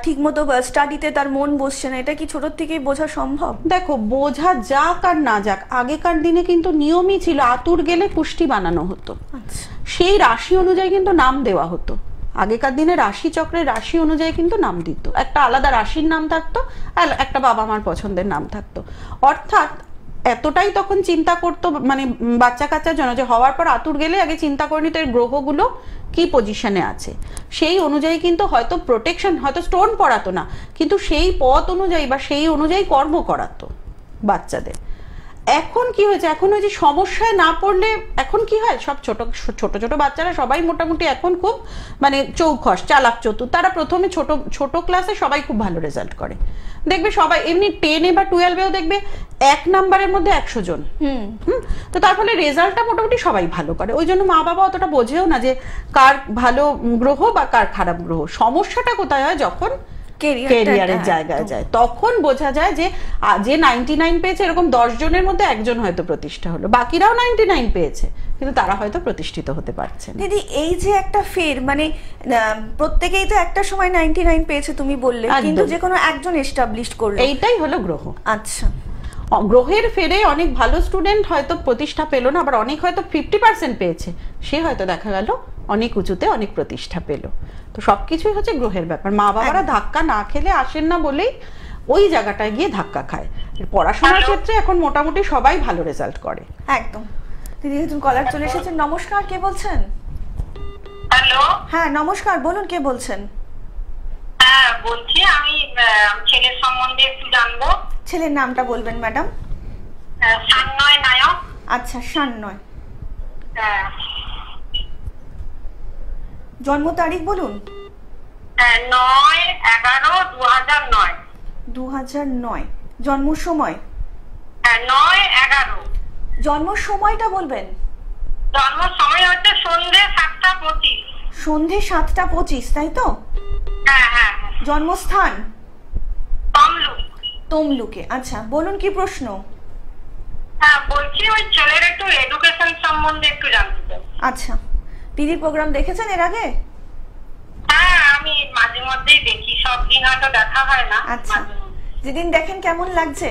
ঠিকমতো স্টাডিতে তার মন বসছে না, এটা কি ছোট থেকেই বোঝা সম্ভব? দেখো, বোঝা যাক আর না যাক, আগেকার দিনে কিন্তু নিয়মই ছিল আতুর গেলে কুষ্টি বানানো হতো। সেই রাশি অনুযায়ী কিন্তু নাম দেওয়া হতো। আগেকার দিনে রাশি চক্রের রাশি অনুযায়ী কিন্তু নাম দিত, একটা আলাদা রাশির নাম থাকতো, একটা বাবা মার পছন্দের নাম থাকতো। অর্থাৎ এতটাই তখন চিন্তা করতো, মানে বাচ্চা কাচ্চার জন্য, যে হওয়ার পর আতুর গেলে আগে চিন্তা করে নিত এর গ্রহগুলো কি পজিশনে আছে, সেই অনুযায়ী কিন্তু হয়তো প্রোটেকশন, হয়তো স্টোন পড়াতো না, কিন্তু সেই পথ অনুযায়ী বা সেই অনুযায়ী কর্ম করাতো বাচ্চাদের। এখন কি হয়েছে, এখন ওই যে সমস্যায় না পড়লে এখন কি হয়, সব ছোট ছোট ছোট বাচ্চারা সবাই মোটামুটি এখন খুব মানে চৌখস, চালাক চতুর। তারা প্রথমে ছোট ছোট ক্লাসে সবাই খুব ভালো রেজাল্ট করে, দেখবে সবাই এমনি 10-এ বা 12-এও দেখবে 1 নাম্বারের মধ্যে 100 জন। তো তার ফলে রেজাল্টটা মোটামুটি সবাই ভালো করে। ওই জন্য মা বাবা অতটা বোঝেও না যে কার ভালো গ্রহ বা কার খারাপ গ্রহ। সমস্যাটা কোথায় হয়, যখন ক্যারিয়ারের জায়গায় যায়, তখন বোঝা যায় যে 99 পেয়েছে এরকম 10 জনের মধ্যে একজন হয়তো প্রতিষ্ঠা হলো, বাকিরাও 99 পেয়েছে কিন্তু তারা হয়তো প্রতিষ্ঠিত হতে পারছে না। দিদি এই যে একটা ফের, মানে প্রত্যেকেই তো একটা সময় 99 পেয়েছে তুমি বললে, কিন্তু যে কোনো একজন এস্টাবলিশ করলো, এইটাই হলো গ্রহ। আচ্ছা, গ্রহের ফেরে অনেক ভালো স্টুডেন্ট হয়তো প্রতিষ্ঠা পেল না, আবার অনেক হয়তো 50% পেয়েছে, সে হয়তো দেখা গেল অনেক উঁচুতে অনেক প্রতিষ্ঠা পেল। তো সবকিছুই হচ্ছে গ্রহের ব্যাপার। মা বাবারা ধাক্কা না খেলে আসেন না বলেই ওই জায়গাটায় গিয়ে ধাক্কা খায়। পড়াশোনার ক্ষেত্রে এখন মোটামুটি সবাই ভালো রেজাল্ট করে। একদম। দিদি একজন কলার চলে এসেছেন, নমস্কার, কে বলছেন? হ্যালো, হ্যাঁ নমস্কার, বলুন কে বলছেন? হ্যাঁ বলছি, আমি ছেলের সম্বন্ধে একটু জানবো। ছেলের নামটা বলবেন ম্যাডাম? সান্নয় নায়ক। আচ্ছা, সান্নয়। হ্যাঁ। জন্ম তারিখ বলুন। 9/11/2009। 2009। জন্ম সময়? 9/11। জন্ম সময়টা বলবেন? জন্ম সময় হচ্ছে সন্ধ্যে 7:25। সন্ধ্যে 7:25, তাই তো? হ্যাঁ হ্যাঁ। জন্মস্থান? তমলুক। তমলুকে। আচ্ছা, বলুন কি প্রশ্ন? হ্যাঁ বলছি, ওই ছেলের একটু এডুকেশন সম্বন্ধে একটু জানতে চাই। আচ্ছা, দিদির প্রোগ্রাম দেখেছেন এর আগে? হ্যাঁ, আমি মাঝে মধ্যেই দেখি, সব দিন হয়তো দেখা হয় না। আচ্ছা, যেদিন দেখেন কেমন লাগছে?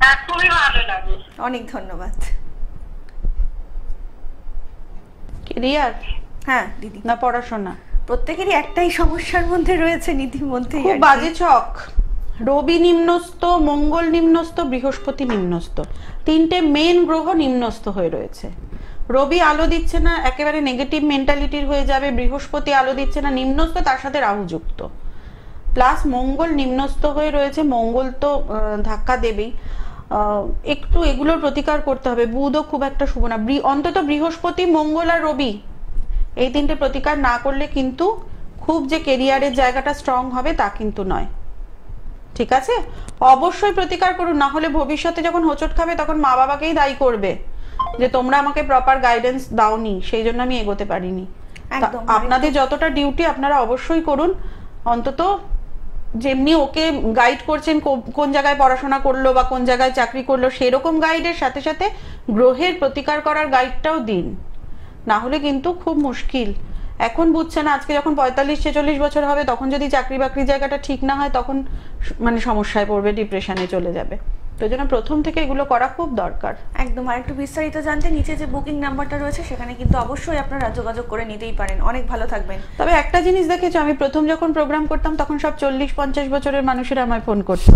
হ্যাঁ, খুবই ভালো লাগে। অনেক ধন্যবাদ। ক্যারিয়ার? হ্যাঁ দিদি। না পড়াশোনা? প্রত্যেকেরই একটাই সমস্যার মধ্যে রয়েছে, নীতির মধ্যে। খুব বাজে ছক। রবি নিম্নস্থ, মঙ্গল নিম্নস্থ, বৃহস্পতি নিম্নস্থ, 3টে মেন গ্রহ নিম্নস্থ হয়ে রয়েছে। রবি আলো দিচ্ছে না, একেবারে নেগেটিভ মেন্টালিটির হয়ে যাবে। বৃহস্পতি আলো দিচ্ছে না, নিম্নস্থ, তার সাথে রাহু যুক্ত, প্লাস মঙ্গল নিম্নস্থ হয়ে রয়েছে। মঙ্গল তো ধাক্কা দেবেই, একটু এগুলোর প্রতিকার করতে হবে। বুধও খুব একটা শুভ না, অন্তত বৃহস্পতি, মঙ্গল আর রবি, এই 3টে প্রতিকার না করলে কিন্তু খুব যে কেরিয়ারের জায়গাটা স্ট্রং হবে তা কিন্তু নয়। ঠিক আছে, অবশ্যই প্রতিকার করুন, না হলে ভবিষ্যতে যখন হোঁচট খাবে তখন মা বাবাকেই দায়ী করবে যে তোমরা আমাকে প্রপার গাইডেন্স দাওনি, সেই জন্য আমি এগোতে পারিনি। আপনাদের যতটা ডিউটি আপনারা অবশ্যই করুন, অন্তত যেমনি ওকে গাইড করছেন কোন জায়গায় পড়াশোনা করলো বা কোন জায়গায় চাকরি করলো, সেরকম গাইডের সাথে সাথে গ্রহের প্রতিকার করার গাইডটাও দিন, না হলে কিন্তু খুব মুশকিল। এখন বুঝছে না, আজকে যখন 45-46 বছর হবে তখন যদি চাকরি বাকরির জায়গাটা ঠিক না হয় তখন মানে সমস্যায় পড়বে, ডিপ্রেশনে চলে যাবে। তো জন্য প্রথম থেকে এগুলো করা খুব দরকার। একদম। আর একটু বিস্তারিত জানতে নিচে যে বুকিং নাম্বারটা রয়েছে সেখানে কিন্তু অবশ্যই আপনারা যোগাযোগ করে নিতেই পারেন। অনেক ভালো থাকবেন। তবে একটা জিনিস দেখেছো, আমি প্রথম যখন প্রোগ্রাম করতাম তখন সব 40-50 বছরের মানুষেরা আমায় ফোন করতো।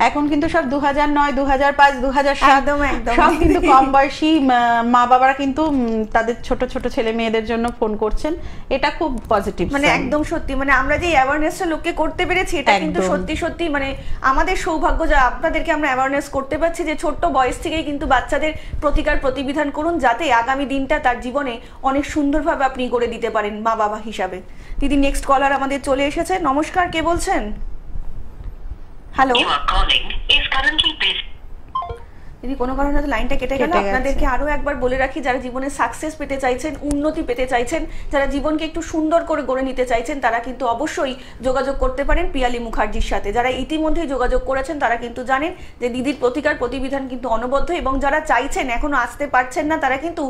এখন কিন্তু সব 2009, 2005, 2007 সব কিন্তু কম বয়সী মা বাবারা কিন্তু তাদের ছোট ছোট ছেলে মেয়েদের জন্য ফোন করছেন। এটা খুব পজিটিভ, মানে একদম সত্যি। মানে আমরা যে অ্যাওয়ারনেসটা লোককে করতে পেরেছি, এটা কিন্তু সত্যি সত্যি মানে আমাদের সৌভাগ্য যে আপনাদেরকে আমরা অ্যাওয়ারনেস করতে পারছি যে ছোট্ট বয়স থেকেই কিন্তু বাচ্চাদের প্রতিকার প্রতিবিধান করুন, যাতে আগামী দিনটা তার জীবনে অনেক সুন্দরভাবে আপনি করে দিতে পারেন মা বাবা হিসাবে। দিদি নেক্সট কলার আমাদের চলে এসেছে, নমস্কার, কে বলছেন? হ্যালো দিদি, কোনো কারণে তো লাইনটা কেটে গেল। আপনাদেরকে আরো একবার বলে রাখি, যারা জীবনে সাকসেস পেতে চাইছেন, উন্নতি পেতে চাইছেন, যারা জীবনকে একটু সুন্দর করে গড়ে নিতে চাইছেন, তারা কিন্তু অবশ্যই যোগাযোগ করতে পারেন পিয়ালি মুখার্জির সাথে। যারা ইতিমধ্যেই যোগাযোগ করেছেন তারা কিন্তু জানেন যে দিদির প্রতিকার প্রতিবিধান কিন্তু অনবদ্য, এবং যারা চাইছেন এখনো আসতে পারছেন না তারা কিন্তু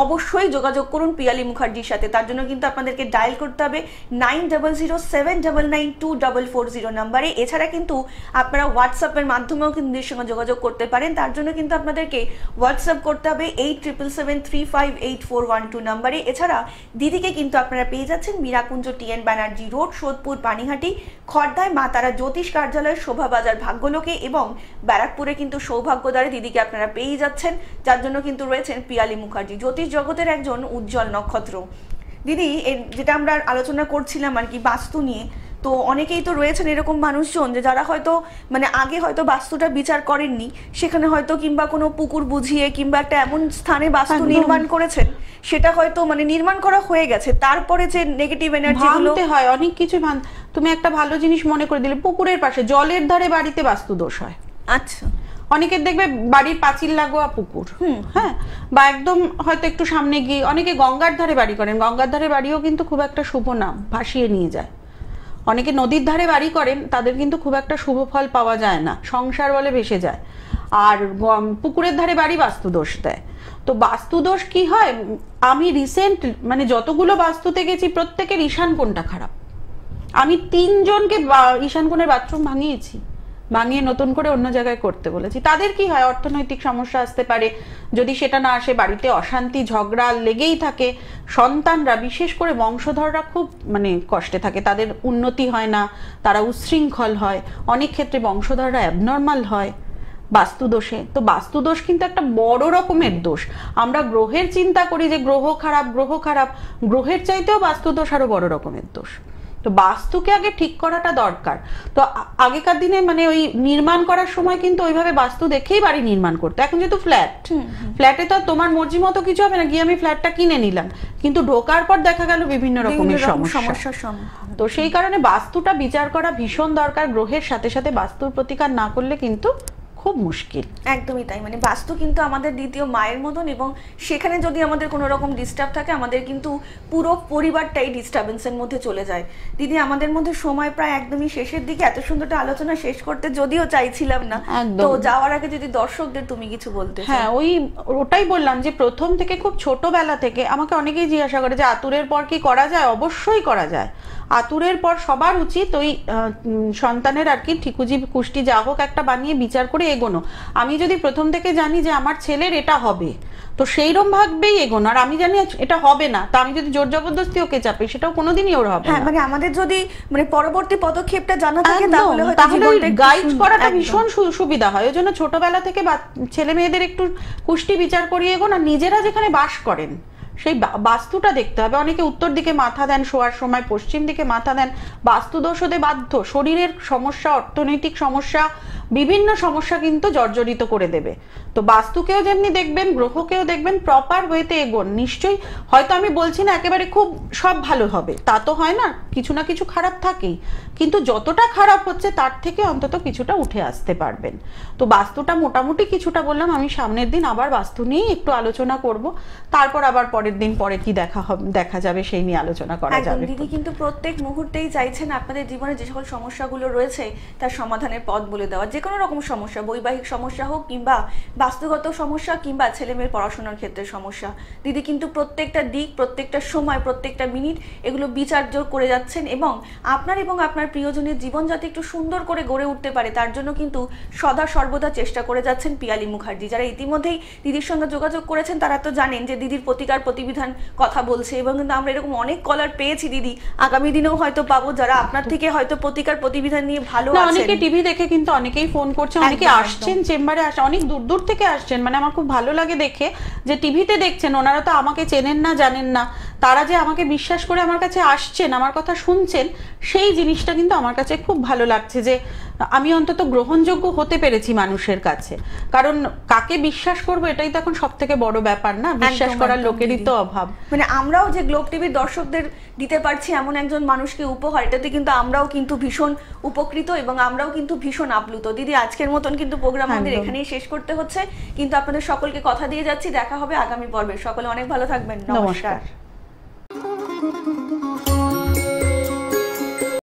অবশ্যই যোগাযোগ করুন পিয়ালি মুখার্জির সাথে। তার জন্য কিন্তু আপনাদেরকে ডায়াল করতে হবে 9007992440 নাম্বারে। এছাড়া কিন্তু আপনারা হোয়াটসঅ্যাপের মাধ্যমেও কিন্তু দিদির সঙ্গে যোগাযোগ করতে পারেন। তার জন্য কিন্তু আপনাদেরকে হোয়াটসঅ্যাপ করতে হবে 8777358412 নাম্বারে। এছাড়া দিদিকে কিন্তু আপনারা পেয়ে যাচ্ছেন মীরাকুঞ্জ TN ব্যানার্জি রোড, সোদপুর, পানিহাটি, খড়দায় মা তারা জ্যোতিষ কার্যালয়, শোভাবাজার, ভাগ্যলোকে এবং ব্যারাকপুরে কিন্তু সৌভাগ্যদ্বারে দিদিকে আপনারা পেয়ে যাচ্ছেন, যার জন্য কিন্তু রয়েছেন পিয়ালি মুখার্জি, জ্যোতিষ জগতের একজন উজ্জ্বল নক্ষত্র। দিদি, যেটা আমরা আলোচনা করছিলাম আর কি বাস্তু নিয়ে, তো অনেকেই তো রয়েছেন এরকম মানুষজন যে যারা হয়তো মানে আগে হয়তো বাস্তুটা বিচার করেননি, সেখানে হয়তো কিংবা কোনো পুকুর বুঝিয়ে কিংবা একটা এমন স্থানে বাস্তু নির্মাণ করেছেন, সেটা হয়তো মানে নির্মাণ করা হয়ে গেছে, তারপরে যে নেগেটিভ এনার্জি গুলো হয়, অনেক কিছু তুমি একটা ভালো জিনিস মনে করে দিলে, পুকুরের পাশে জলের ধারে বাড়িতে বাস্তু দোষ হয়। আচ্ছা, অনেকের দেখবে বাড়ির পাঁচিল লাগোয়া পুকুর, হ্যাঁ, বা একদম হয়তো একটু সামনে গিয়ে, অনেকে গঙ্গার ধারে বাড়ি করেন, গঙ্গার ধারে বাড়িও কিন্তু খুব একটা শুভ না, ভাসিয়ে নিয়ে যায়। অনেকে নদীর ধারে বাড়ি করেন, তাদের কিন্তু খুব একটা শুভ ফল পাওয়া যায় না, সংসার বলে ভেসে যায়। আর পুকুরের ধারে বাড়ি বাস্তুদোষ দেয়। তো বাস্তুদোষ কি হয়, আমি রিসেন্ট মানে যতগুলো বাস্তুতে গেছি প্রত্যেকের ঈশান কোণটা খারাপ। আমি 3 জনকে ঈশান কোণের বাথরুম ভাঙিয়ে নতুন করে অন্য জায়গায় করতে বলেছি। তাদের কি হয়, অর্থনৈতিক সমস্যা আসতে পারে, যদি সেটা না আসে বাড়িতে অশান্তি ঝগড়া লেগেই থাকে, সন্তানরা বিশেষ করে বংশধররা খুব মানে কষ্টে থাকে, তাদের উন্নতি হয় না, তারা উচ্ছৃঙ্খল হয়, অনেক ক্ষেত্রে বংশধররা অ্যাবনর্মাল হয় বাস্তুদোষে। তো বাস্তুদোষ কিন্তু একটা বড় রকমের দোষ। আমরা গ্রহের চিন্তা করি যে গ্রহ খারাপ, গ্রহের চাইতেও বাস্তুদোষ আরো বড় রকমের দোষ। তো বাস্তুকে আগে ঠিক করাটা দরকার। তো আগেকার দিনে মানে ওই নির্মাণ করার সময় কিন্তু ওইভাবে বাস্তু দেখেই বাড়ি নির্মাণ করতে। এখন যেহেতু ফ্ল্যাটে তো তোমার মর্জি মতো কিছু হবে না, গিয়ে আমি ফ্ল্যাটটা কিনে নিলাম, কিন্তু ঢোকার পর দেখা গেল বিভিন্ন রকমের সমস্যার সম্মুখীন। তো সেই কারণে বাস্তুটা বিচার করা ভীষণ দরকার। গ্রহের সাথে সাথে বাস্তুর প্রতিকার না করলে কিন্তু খুব মুশকিল। একদমই তাই, মানে বাস্তু কিন্তু আমাদের দ্বিতীয় মায়ের মতন, এবং সেখানে যদি আমাদের কোনো রকম ডিস্টার্ব থাকে আমাদের কিন্তু পুরো পরিবারটাই ডিস্টার্বেন্সের মধ্যে চলে যায়। দিদি, আমাদের মধ্যে সময় প্রায় একদমই শেষের দিকে, এত সুন্দরটা আলোচনা শেষ করতে যদিও চাইছিলাম না, তো যাওয়ার আগে যদি দর্শকদের তুমি কিছু বলতে। হ্যাঁ, ওটাই বললাম যে প্রথম থেকে খুব ছোটবেলা থেকে আমাকে অনেকেই জিজ্ঞাসা করে যে আতুরের পর কি করা যায়। অবশ্যই করা যায়। আতুরের পর সবার উচিত ওই সন্তানের আর কি ঠিকুজি কুষ্টি যা হোক একটা বানিয়ে বিচার করে এগোনো। আমি যদি প্রথম থেকে জানি যে আমার ছেলের এটা হবে, তো সেইরকম ভাবেই এগোনো। আর আমি জানি এটা হবে না, তা আমি যদি জোর জবরদস্তি ওকে চাপি, সেটাও কোনোদিনই ওর হবে না। মানে আমাদের যদি মানে পরবর্তী পদক্ষেপটা জানা থাকে তাহলে গাইড করাটা ভীষণ সুবিধা হয়। ওই জন্য ছোটবেলা থেকে ছেলে মেয়েদের একটু কুষ্টি বিচার করিয়ে এগোনো। নিজেরা যেখানে বাস করেন সেই বাস্তুটা দেখতে হবে। অনেকে উত্তর দিকে মাথা দেন শোয়ার সময়, পশ্চিম দিকে মাথা দেন, বাস্তুদোষ হতে বাধ্য। শরীরের সমস্যা, অর্থনৈতিক সমস্যা, বিভিন্ন সমস্যা কিন্তু জর্জরিত করে দেবে। তো বাস্তুকেও যেমনি দেখবেন, গ্রহকেও দেখবেন, প্রপার ওয়েতে এগোন। নিশ্চয়ই হয়তো আমি বলছি না একেবারে খুব সব ভালো হবে, তা তো হয় না, কিছু না কিছু খারাপ থাকেই, কিন্তু যতটা খারাপ হচ্ছে তার থেকে অন্তত কিছুটা উঠে আসতে পারবেন। তো বাস্তুটা মোটামুটি কিছুটা বললাম। আমি সামনের দিন আবার বাস্তু নিয়ে একটু আলোচনা করব, তারপর আবার পরের দিন পরে কি দেখা যাবে সেই নিয়ে আলোচনা করা যাবে। দিদি কিন্তু প্রত্যেক মুহূর্তেই চাইছেন আপনাদের জীবনে যে সকল সমস্যাগুলো রয়েছে তার সমাধানের পথ বলে দেওয়া। যে কোনো রকম সমস্যা, বৈবাহিক সমস্যা হোক কিংবা বাস্তুগত সমস্যা কিংবা ছেলে মেয়ের পড়াশোনার ক্ষেত্রে সমস্যা, দিদি কিন্তু প্রত্যেকটা দিক, প্রত্যেকটা সময়, প্রত্যেকটা মিনিট এগুলো বিচার্য করে যাচ্ছেন, এবং আপনার প্রিয়জনের জীবন যাতে একটু সুন্দর করে গড়ে উঠতে পারে তার জন্য কিন্তু সদা সর্বদা চেষ্টা করে যাচ্ছেন পিয়ালি মুখার্জি। যারা ইতিমধ্যেই দিদির সঙ্গে যোগাযোগ করেছেন তারা তো জানেন যে দিদির প্রতিকার প্রতিবিধান কথা বলছে, এবং কিন্তু আমরা এরকম অনেক কলার পেয়েছি দিদি, আগামী দিনেও হয়তো পাবো যারা আপনার থেকে হয়তো প্রতিকার প্রতিবিধান নিয়ে ভালো আছেন। অনেকে টিভি দেখে কিন্তু অনেকেই ফোন করছে, অনেকে আসছেন চেম্বারে, অনেক দূর দূর থেকে আসছেন। মানে আমার খুব ভালো লাগে দেখে যে টিভিতে দেখছেন, ওনারা তো আমাকে চেনেন না, জানেন না, তারা যে আমাকে বিশ্বাস করে আমার কাছে আসছেন, আমার কথা শুনছেন, সেই জিনিসটা কিন্তু আমার কাছে খুব ভালো লাগছে যে আমি অন্তত গ্রহণযোগ্য হতে পেরেছি মানুষের কাছে। কারণ কাকে বিশ্বাস করবো এটাই তো এখন সব থেকে বড় ব্যাপার না, বিশ্বাস করার লোকেরই তো অভাব। মানে আমরাও যে গ্লোব টিভির দর্শকদের দিতে পারছি এমন একজন মানুষকে উপহার, এটাতে কিন্তু আমরাও কিন্তু ভীষণ উপকৃত এবং আমরাও কিন্তু ভীষণ আপ্লুত। দিদি, আজকের মতন কিন্তু প্রোগ্রাম আমাদের এখানেই শেষ করতে হচ্ছে, কিন্তু আপনাদের সকলকে কথা দিয়ে যাচ্ছি দেখা হবে আগামী পর্বে। সকলে অনেক ভালো থাকবেন, নমস্কার।